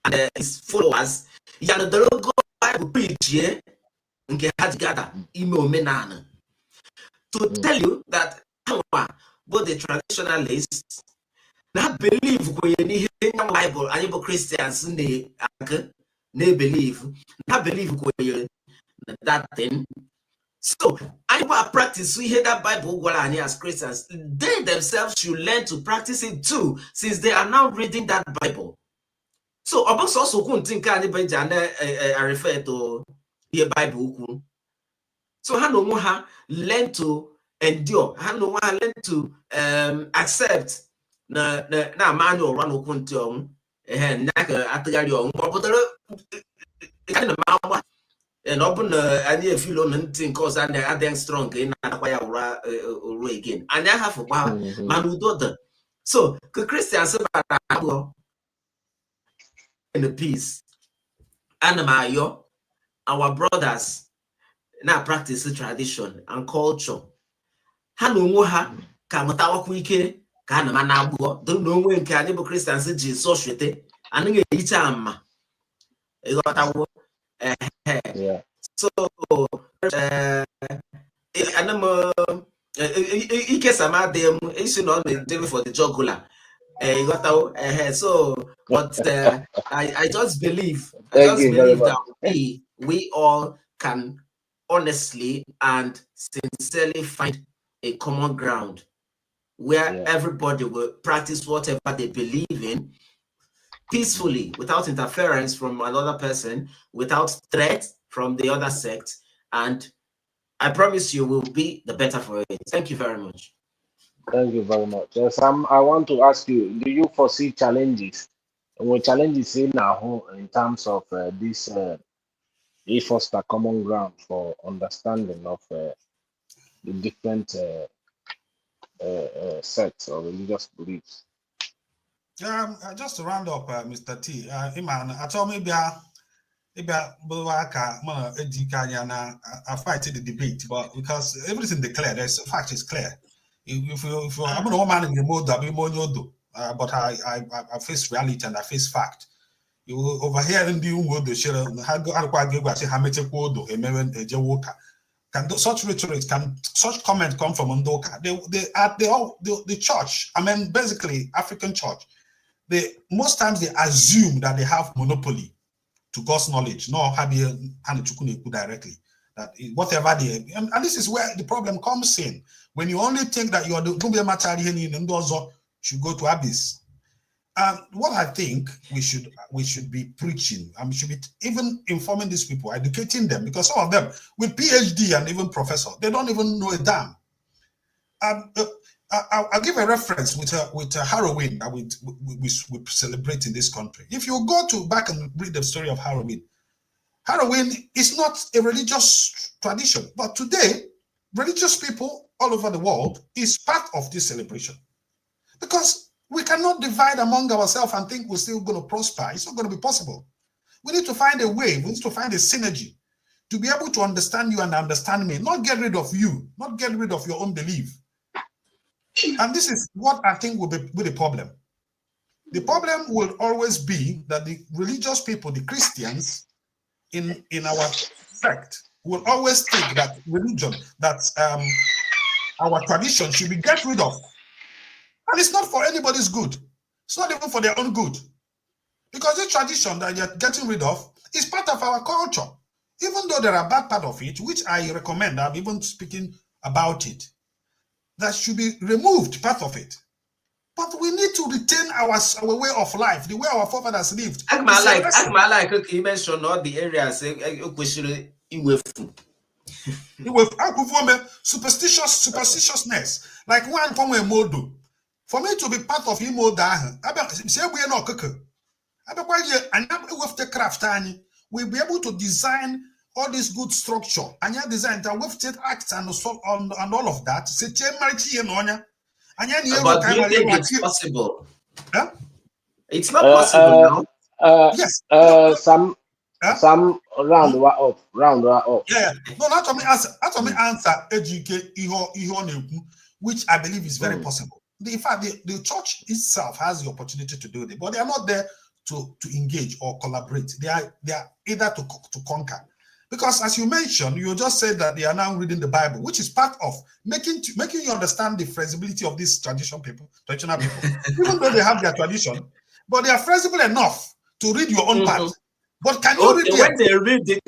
C: and his followers, the logo Bible preach here, nke ha gather ime omenala. To tell you that both the traditionalists na believe kwenye n'ihe Bible anyị bụ Christians na believe kwenye that thing. So I practice we hear that Bible as Christians. They themselves should learn to practice it too, since they are now reading that Bible. So also think I refer to the Bible. So ha learn to endure, learn to accept na manual run okwu and open any feel on thing cause and they're strong in again. And I have a man so Christians in the peace and our brothers now practice the tradition and culture. Ha kamatawakwike ka na managbo don't know when can Christians ji society and
A: yeah.
C: So and for the jugular. So but I just believe that we all can honestly and sincerely find a common ground where everybody will practice whatever they believe in peacefully, without interference from another person, without threat from the other sect, and I promise you will be the better for it. Thank you very much.
A: Thank you very much. Sam, I want to ask you, do you foresee challenges? What challenges in now in terms of this foster common ground for understanding of the different sects or religious beliefs?
B: Just to round up, Mr. T, Iman, I told me I fight the debate, but because everything declared, there's a fact is clear. If you I'm a woman in the mode but I face reality and I face fact. You over here in the world, the share can such rhetoric, can such comment come from Undoka? The church, I mean, basically African church. Most times they assume that they have monopoly to God's knowledge, nor have you directly. That whatever they and this is where the problem comes in. When you only think that you are the should go to abyss. What I think we should be preaching, we should be even informing these people, educating them, because some of them with PhD and even professor, they don't even know a damn. I'll give a reference with Halloween that we celebrate in this country. If you go back and read the story of Halloween is not a religious tradition, but today, religious people all over the world is part of this celebration. Because we cannot divide among ourselves and think we're still going to prosper. It's not going to be possible. We need to find a way, we need to find a synergy to be able to understand you and understand me, not get rid of you, not get rid of your own belief. And this is what I think will be the problem. The problem will always be that the religious people, the Christians in our sect, will always think that religion, that our tradition should be get rid of. And it's not for anybody's good. It's not even for their own good. Because this tradition that you're getting rid of is part of our culture. Even though there are bad part of it, which I recommend, I'm even speaking about it, that should be removed, part of it. But we need to retain our way of life, the way our forefathers lived.
C: I like okay, you mentioned all the areas
B: superstitiousness. Like one from a modo. For me to be part of Imoda, we'll be able to design all this good structure and your design that we've take acts and all of that.
C: But do you think it's possible?
B: Huh?
C: It's not possible now.
B: Yes.
A: Some round up.
B: Yeah. No, not me answer educate which I believe is very possible. In fact, the church itself has the opportunity to do it, but they are not there to engage or collaborate. They are either to conquer. Because as you mentioned, you just said that they are now reading the Bible, which is part of making you understand the flexibility of these traditional people. Even though they have their tradition, but they are flexible enough to read your own part. But can you read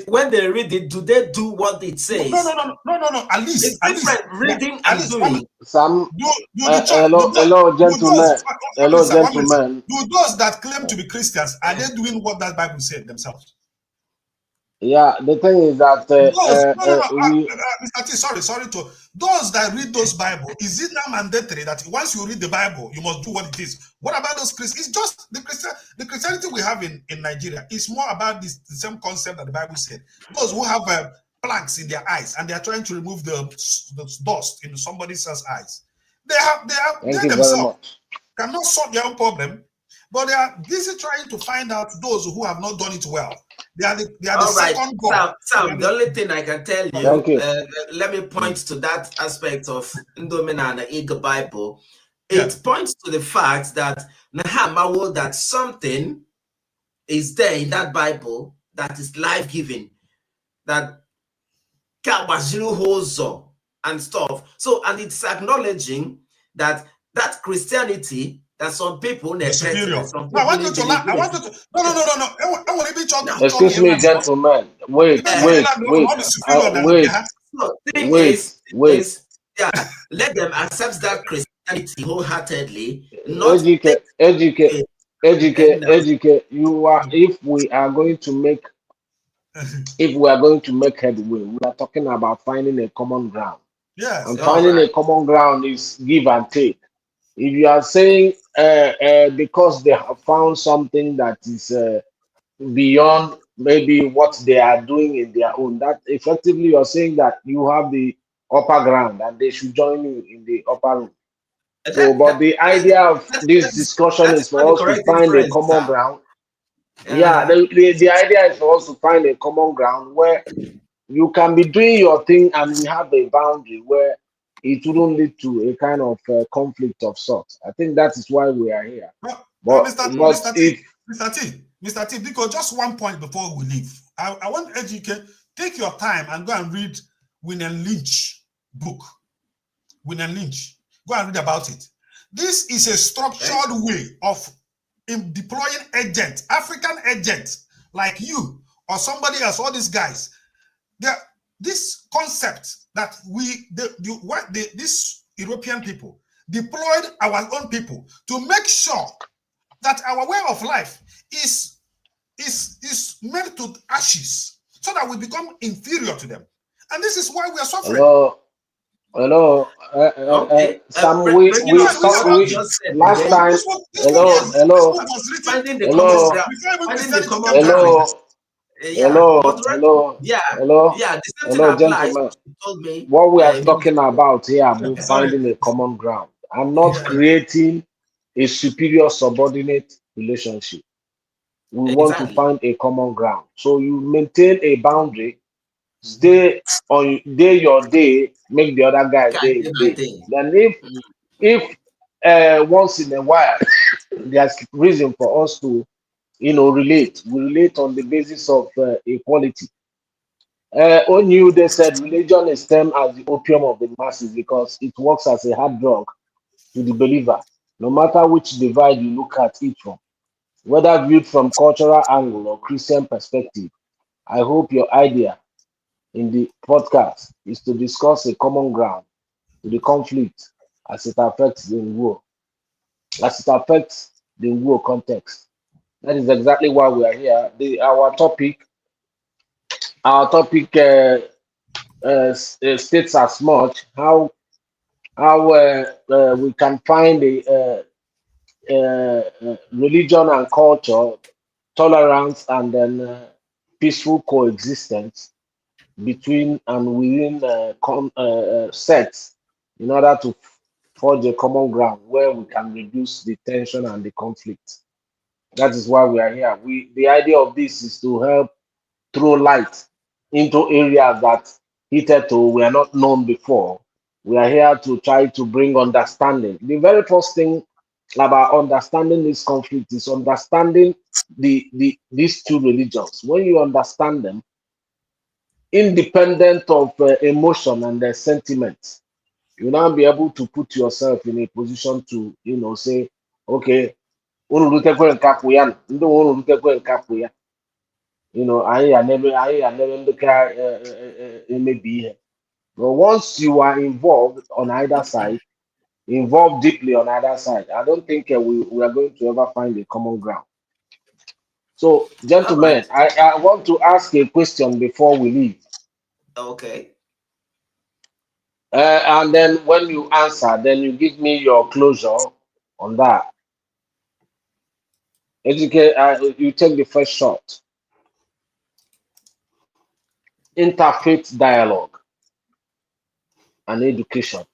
C: when they read it, do they do what it says?
B: No. At least
C: reading and doing.
A: Some hello, gentlemen.
B: Do those that claim to be Christians, are they doing what that Bible said themselves?
A: Yeah, the thing is that
B: Mr. T, sorry to those that read those Bible. Is it now mandatory that once you read the Bible, you must do what it is? What about those Christians? It's just the Christianity we have in Nigeria is more about the same concept that the Bible said. Those who have planks in their eyes and they are trying to remove the dust in somebody else's eyes. They themselves cannot solve their own problem, but they are busy trying to find out those who have not done it well. They are the second goal.
C: Sam, the only thing I can tell you, let me point to that aspect of Ndomina and the Eagle Bible. It points to the fact that that something is there in that Bible that is life-giving, that and stuff. So, and it's acknowledging that Christianity that some people
B: superior. I want you to no.
A: Excuse me, gentlemen. Wait.
C: Let them accept that Christianity wholeheartedly.
A: Educate. You are. If we are going to make headway, we are talking about finding a common ground.
B: Yes.
A: And finding a common ground is give and take. If you are saying because they have found something that is beyond maybe what they are doing in their own, that effectively you're saying that you have the upper ground and they should join you in the upper room. So, but the idea of this discussion is for us to find a common ground. Yeah, the idea is for us to find a common ground where you can be doing your thing and we have a boundary where it wouldn't lead to a kind of conflict of sorts. I think that is why we are here.
B: Mr. T, because just one point before we leave, I want educate. Take your time and go and read William Lynch book. William Lynch, go and read about it. This is a structured way of deploying agents, African agents like you or somebody else. All these guys, this concept that these European people deployed our own people to make sure that our way of life is made to ashes, so that we become inferior to them, and this is why we are suffering.
A: Hello. Some we last time. Hello. Gentlemen. What we are talking about here about finding a common ground and not creating a superior subordinate relationship. We want to find a common ground. So you maintain a boundary, stay on your day, make the other guys day. Then if once in a while there's reason for us to relate. We relate on the basis of equality. They said religion is termed as the opium of the masses because it works as a hard drug to the believer. no matter which divide you look at it from, whether viewed from cultural angle or Christian perspective. I hope your idea in the podcast is to discuss a common ground to the conflict as it affects the Ngwo, as it affects the Ngwo context. That is exactly why we are here. Our topic states as much how we can find a religion and culture, tolerance, and then peaceful coexistence between and within sets in order to forge a common ground where we can reduce the tension and the conflict. That is why we are here. The idea of this is to help throw light into areas that hitherto were not known before. We are here to try to bring understanding. The very first thing about understanding this conflict is understanding these two religions. When you understand them, independent of emotion and their sentiments, you now be able to put yourself in a position to, say, okay, unu rutekwe nke akwụ ya, ndị nwe unu rutekwe nke akwụ ya. Anyị ga-anebe ndị ka emebi ihe. But once you are involved on either side, involved deeply on either side, I don't think we are going to ever find a common ground. So,
C: All
A: gentlemen,
C: right.
A: I want to ask a question before we leave.
C: Okay.
A: And then when you answer, then you give me your closure on that. Educate, you take the first shot. Interfaith dialogue and education,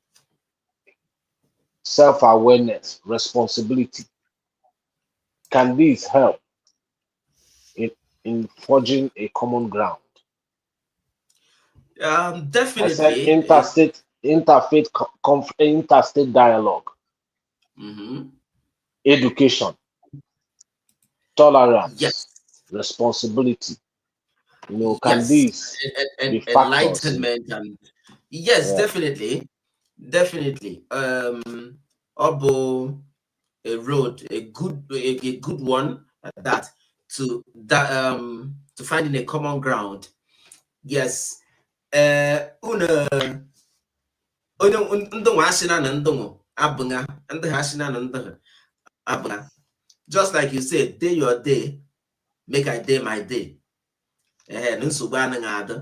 A: self-awareness, responsibility. Can these help in forging a common ground? I said
C: Definitely.
A: interstate dialogue,
C: Mhm.
A: education, tolerance,
C: Yes.
A: responsibility. Can
C: Yes.
A: these
C: And
A: be factors in?
C: enlightenment and yes,
A: Yeah.
C: definitely. Obo a road, a good one at that to finding a common ground. Yes. Una ndị nwe ashina na ndị nwe abụna ndị ha ashina na ndị ha abụna. Just like you said, day your day, make I day my day. Nsogbu anaghị adị.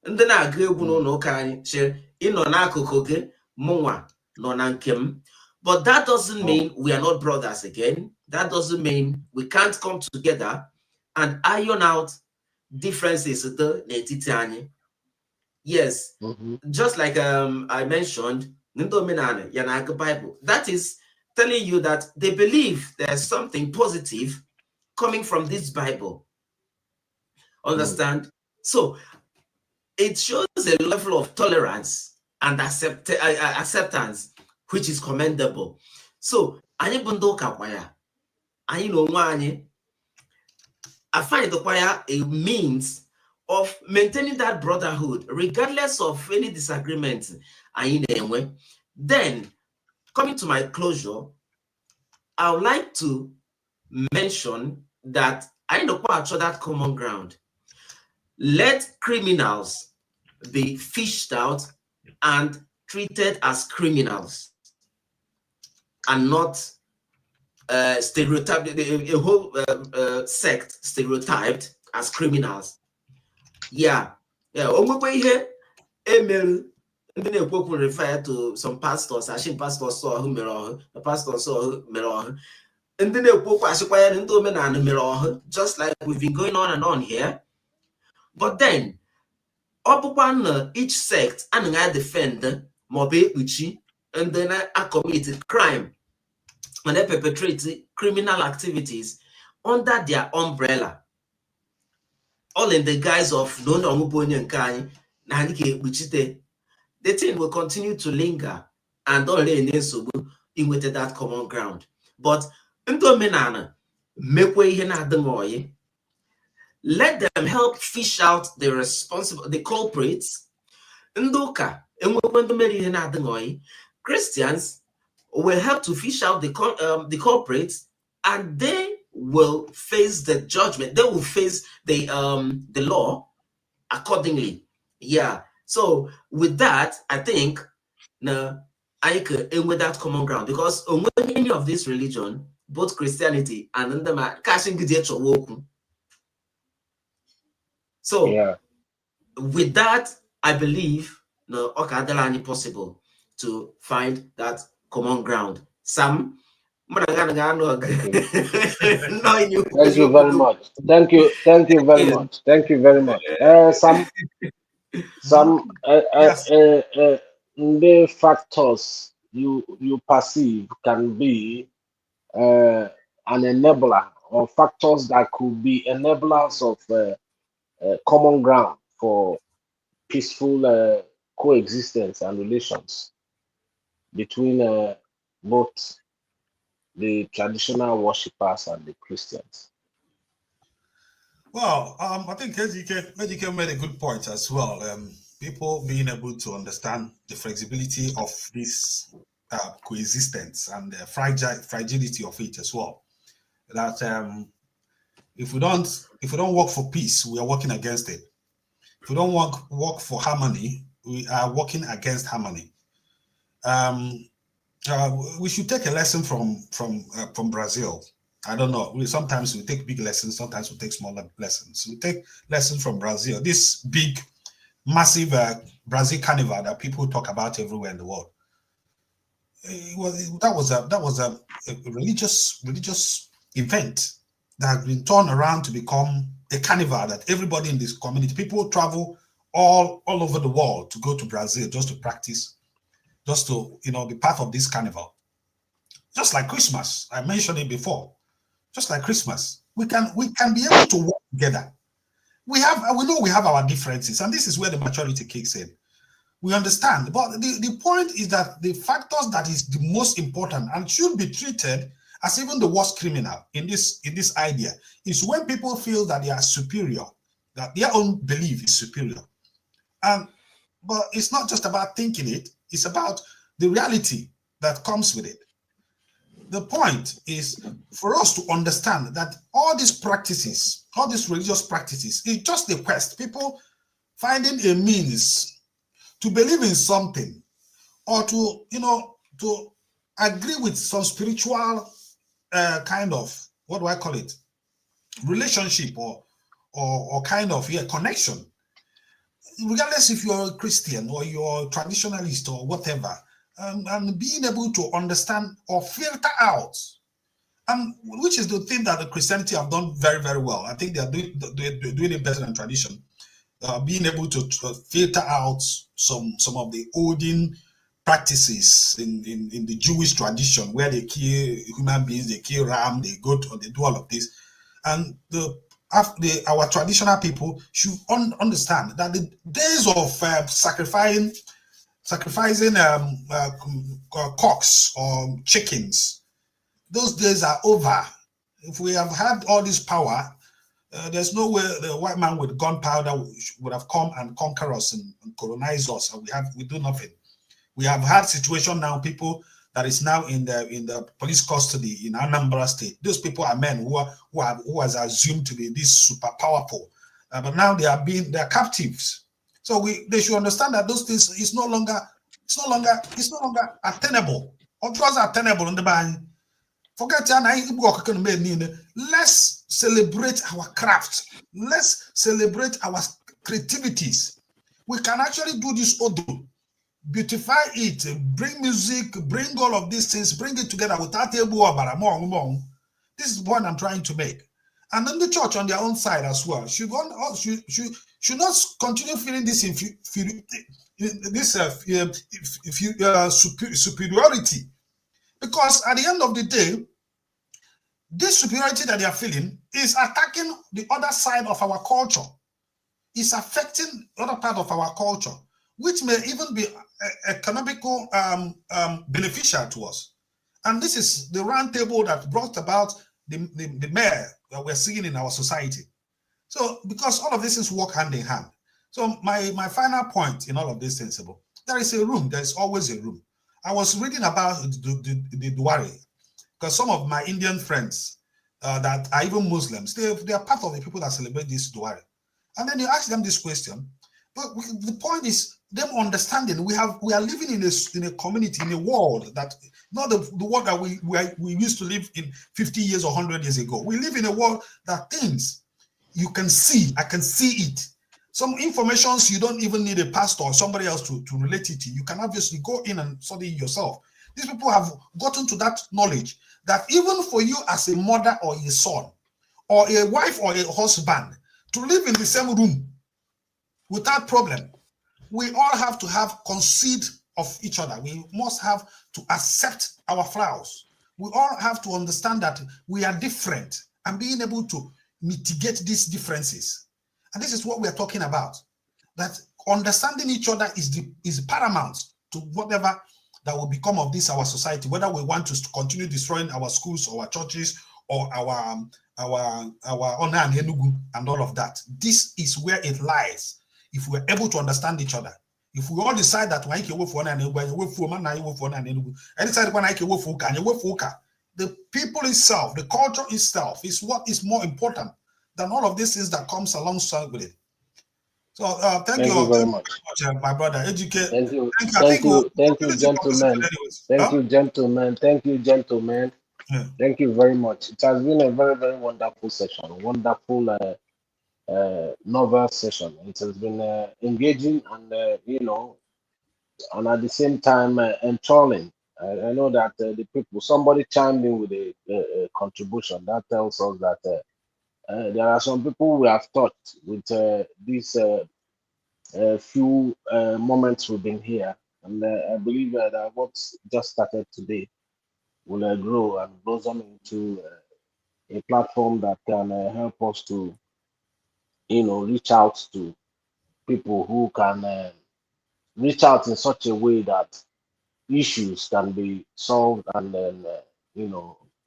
C: Ndị na-agụ egwu n'ụlọ ụka anyị chere ịnọ n'akụkụ gị mụnwa nọ na nke m. But that doesn't mean we are not brothers again. That doesn't mean we can't come together and iron out differences n'etiti anyị. Yes, just like I mentioned, Bible. That is telling you that they believe there's something positive coming from this Bible. Understand? So it shows a level of tolerance and acceptance, which is commendable. So, anyị bụ ndị ụka kwaya, anyị na onwe anyị, I find the choir a means of maintaining that brotherhood, regardless of any disagreement. Then, coming to my closure, I would like to mention that I know that common ground. Let criminals be fished out and treated as criminals and not stereotyped, a whole sect stereotyped as criminals. Yeah. Ihe emelu ndị na-ekwu refer to some pastors, ashin pastors saw who mere the pastors saw mere ndị na-ekwu asịkwa ya ndị omenala mere just like we've been going on and on here. But then each sect anaghị defend maọbụ ekpuchi and then I commit crime and they perpetrate criminal activities under their umbrella, all in the guise of the thing will continue to linger and only in that common ground. But let them help fish out the culprits. Christians will help to fish out the culprits, and they will face the judgment. They will face the law accordingly. Yeah. So with that, I think now I could aim with that common ground, because on any of this religion, both Christianity and the cashing the. So
A: Yeah.
C: with that, I believe no okay possible to find that common ground. Sam,
A: Thank you.
C: no,
A: Thank you very much. Thank you. Thank you very
C: yes.
A: much. Thank you very much. Some
B: Yes.
A: the factors you perceive can be an enabler, or factors that could be enablers of common ground for peaceful coexistence and relations between both the traditional worshippers and the Christians.
B: Well, I think Ejike made a good point as well. People being able to understand the flexibility of this coexistence and the fragility of it as well. That if we don't work for peace, we are working against it. If we don't work for harmony, we are working against harmony. We should take a lesson from Brazil. I don't know. Sometimes we take big lessons, sometimes we take smaller lessons. We take lessons from Brazil. This big, massive Brazil carnival that people talk about everywhere in the world. That was a religious event that has been turned around to become a carnival that everybody in this community, people travel all over the world to go to Brazil just to practice, just to be part of this carnival. Just like Christmas, I mentioned it before. Just like Christmas, we can be able to work together. We know we have our differences, and this is where the maturity kicks in. We understand, but the point is that the factors that is the most important and should be treated as even the worst criminal in this idea is when people feel that they are superior, that their own belief is superior. But it's not just about thinking it, it's about the reality that comes with it. The point is for us to understand that all these practices, all these religious practices, is just a quest. People finding a means to believe in something, or to agree with some spiritual kind of, what do I call it, relationship or kind of connection. Regardless if you're a Christian or you're a traditionalist or whatever, and being able to understand or filter out, which is the thing that the Christianity have done very, very well. I think they're doing it better than tradition. Being able to filter out some of the olden practices in the Jewish tradition, where they kill human beings, they kill ram, they goat, or they do all of this. And our traditional people should understand that the days of sacrificing cocks or chickens, those days are over. If we have had all this power, there's no way the white man with gunpowder would have come and conquer us and colonize us, and we do nothing. We have had situation now, people that is now in the police custody in Anambra State. Those people are men who are assumed to be this super powerful, but now they're captives. So they should understand that those things is no longer attainable. Or was attainable in the mind. Forget let's celebrate our craft. Let's celebrate our creativities. We can actually do this odo, beautify it, bring music, bring all of these things, bring it together without a. This is what I'm trying to make. And then the church on their own side as well should not continue feeling this superiority, because at the end of the day, this superiority that they are feeling is attacking the other side of our culture. It's affecting the other part of our culture, which may even be economical beneficial to us. And this is the roundtable that brought about the mayor that we're seeing in our society. So because all of this is work hand in hand. So my final point in all of this sensible, there is a room, there is always a room. I was reading about the Diwali, because some of my Indian friends that are even Muslims, they are part of the people that celebrate this Diwali. And then you ask them this question, but the point is them understanding we are living in a community, in a world that not the world that we used to live in 50 years or 100 years ago. We live in a world that things you can see, I can see it. Some informations you don't even need a pastor or somebody else to relate it to. You can obviously go in and study yourself. These people have gotten to that knowledge that even for you as a mother or a son, or a wife or a husband, to live in the same room without problem, we all have to have conceit of each other. We must have to accept our flaws. We all have to understand that we are different and being able to mitigate these differences. And this is what we are talking about. That understanding each other is paramount to whatever that will become of this our society, whether we want to continue destroying our schools, our churches, or our honor and enugu and all of that. This is where it lies. If we're able to understand each other, if we all decide that when I can work for anytime when I can work for the people itself, the culture itself is what is more important than all of these things that comes alongside with it. So thank you
A: very much,
B: my brother. Educate.
A: thank you,
B: Thank you,
A: gentlemen. Thank you, gentlemen. Thank you, gentlemen.
B: Yeah.
A: Thank you very much. It has been a very, very wonderful session, wonderful novel session. It has been engaging and and at the same time enthralling. I know that the people, somebody chimed in with a contribution that tells us that there are some people we have touched with these few moments we've been here, and I believe that what's just started today will grow and blossom into a platform that can help us to, reach out to people who can reach out in such a way that issues can be solved and then,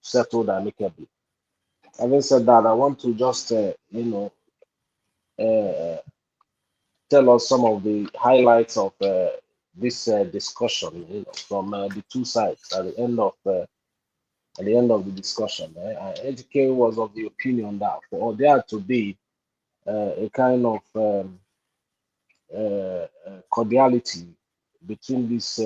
A: settled amicably. Having said that, I want to just, uh, tell us some of the highlights of this discussion, from the two sides at the end of the discussion. HK was of the opinion that for there to be a kind of cordiality between these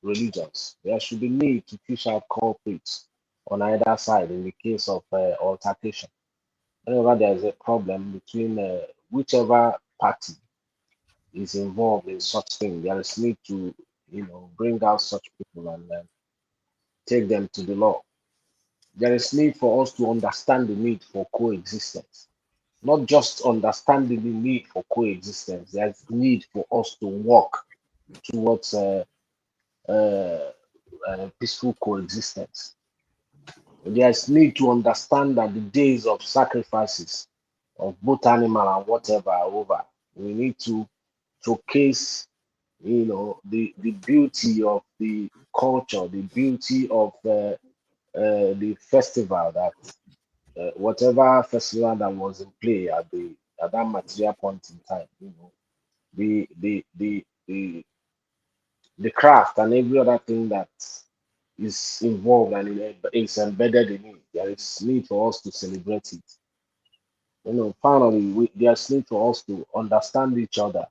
A: religions, there should be need to fish out culprits on either side in the case of altercation. Whenever there is a problem between whichever party is involved in such thing, there is need to, bring out such people and take them to the law. There is need for us to understand the need for coexistence, not just understanding the need for coexistence. There's need for us to work towards peaceful coexistence. There's need to understand that the days of sacrifices of both animal and whatever are over. We need to showcase, the beauty of the culture, the beauty of the festival, that whatever festival that was in play at that material point in time, the the the the the craft and every other thing that is involved and is embedded in it. There is need for us to celebrate it. Finally, there's need for us to understand each other,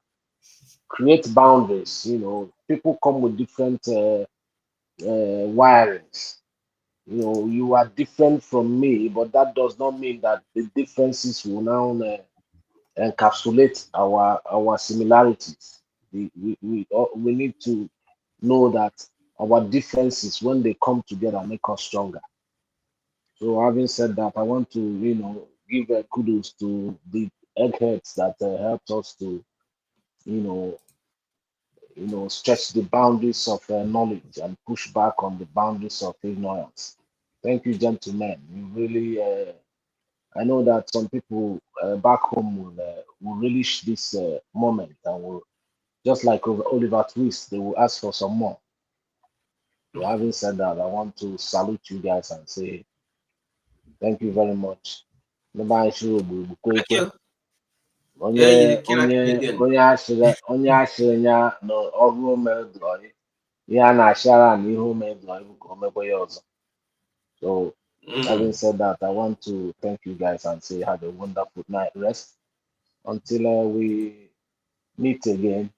A: create boundaries. People come with different wirings. You are different from me, but that does not mean that the differences will now encapsulate our similarities. We need to know that our differences, when they come together, make us stronger. So, having said that, I want to, give kudos to the eggheads that helped us to, you know, stretch the boundaries of knowledge and push back on the boundaries of ignorance. Thank you, gentlemen. You really, I know that some people back home will relish this moment and will, just like Oliver Twist, they will ask for some more. So, having said that, I want to salute you guys and say thank you very much.
C: Thank you.
A: onye
C: Kira again.
A: asịrị ya na ọrụ mere dụrọị Yeah, na share and you made also. So having
C: Mm.
A: said that, I want to thank you guys and say have a wonderful night rest until we meet again.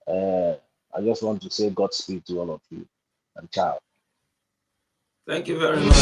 A: Uh, I just want to say Godspeed to all of you and ciao.
C: Thank you very much.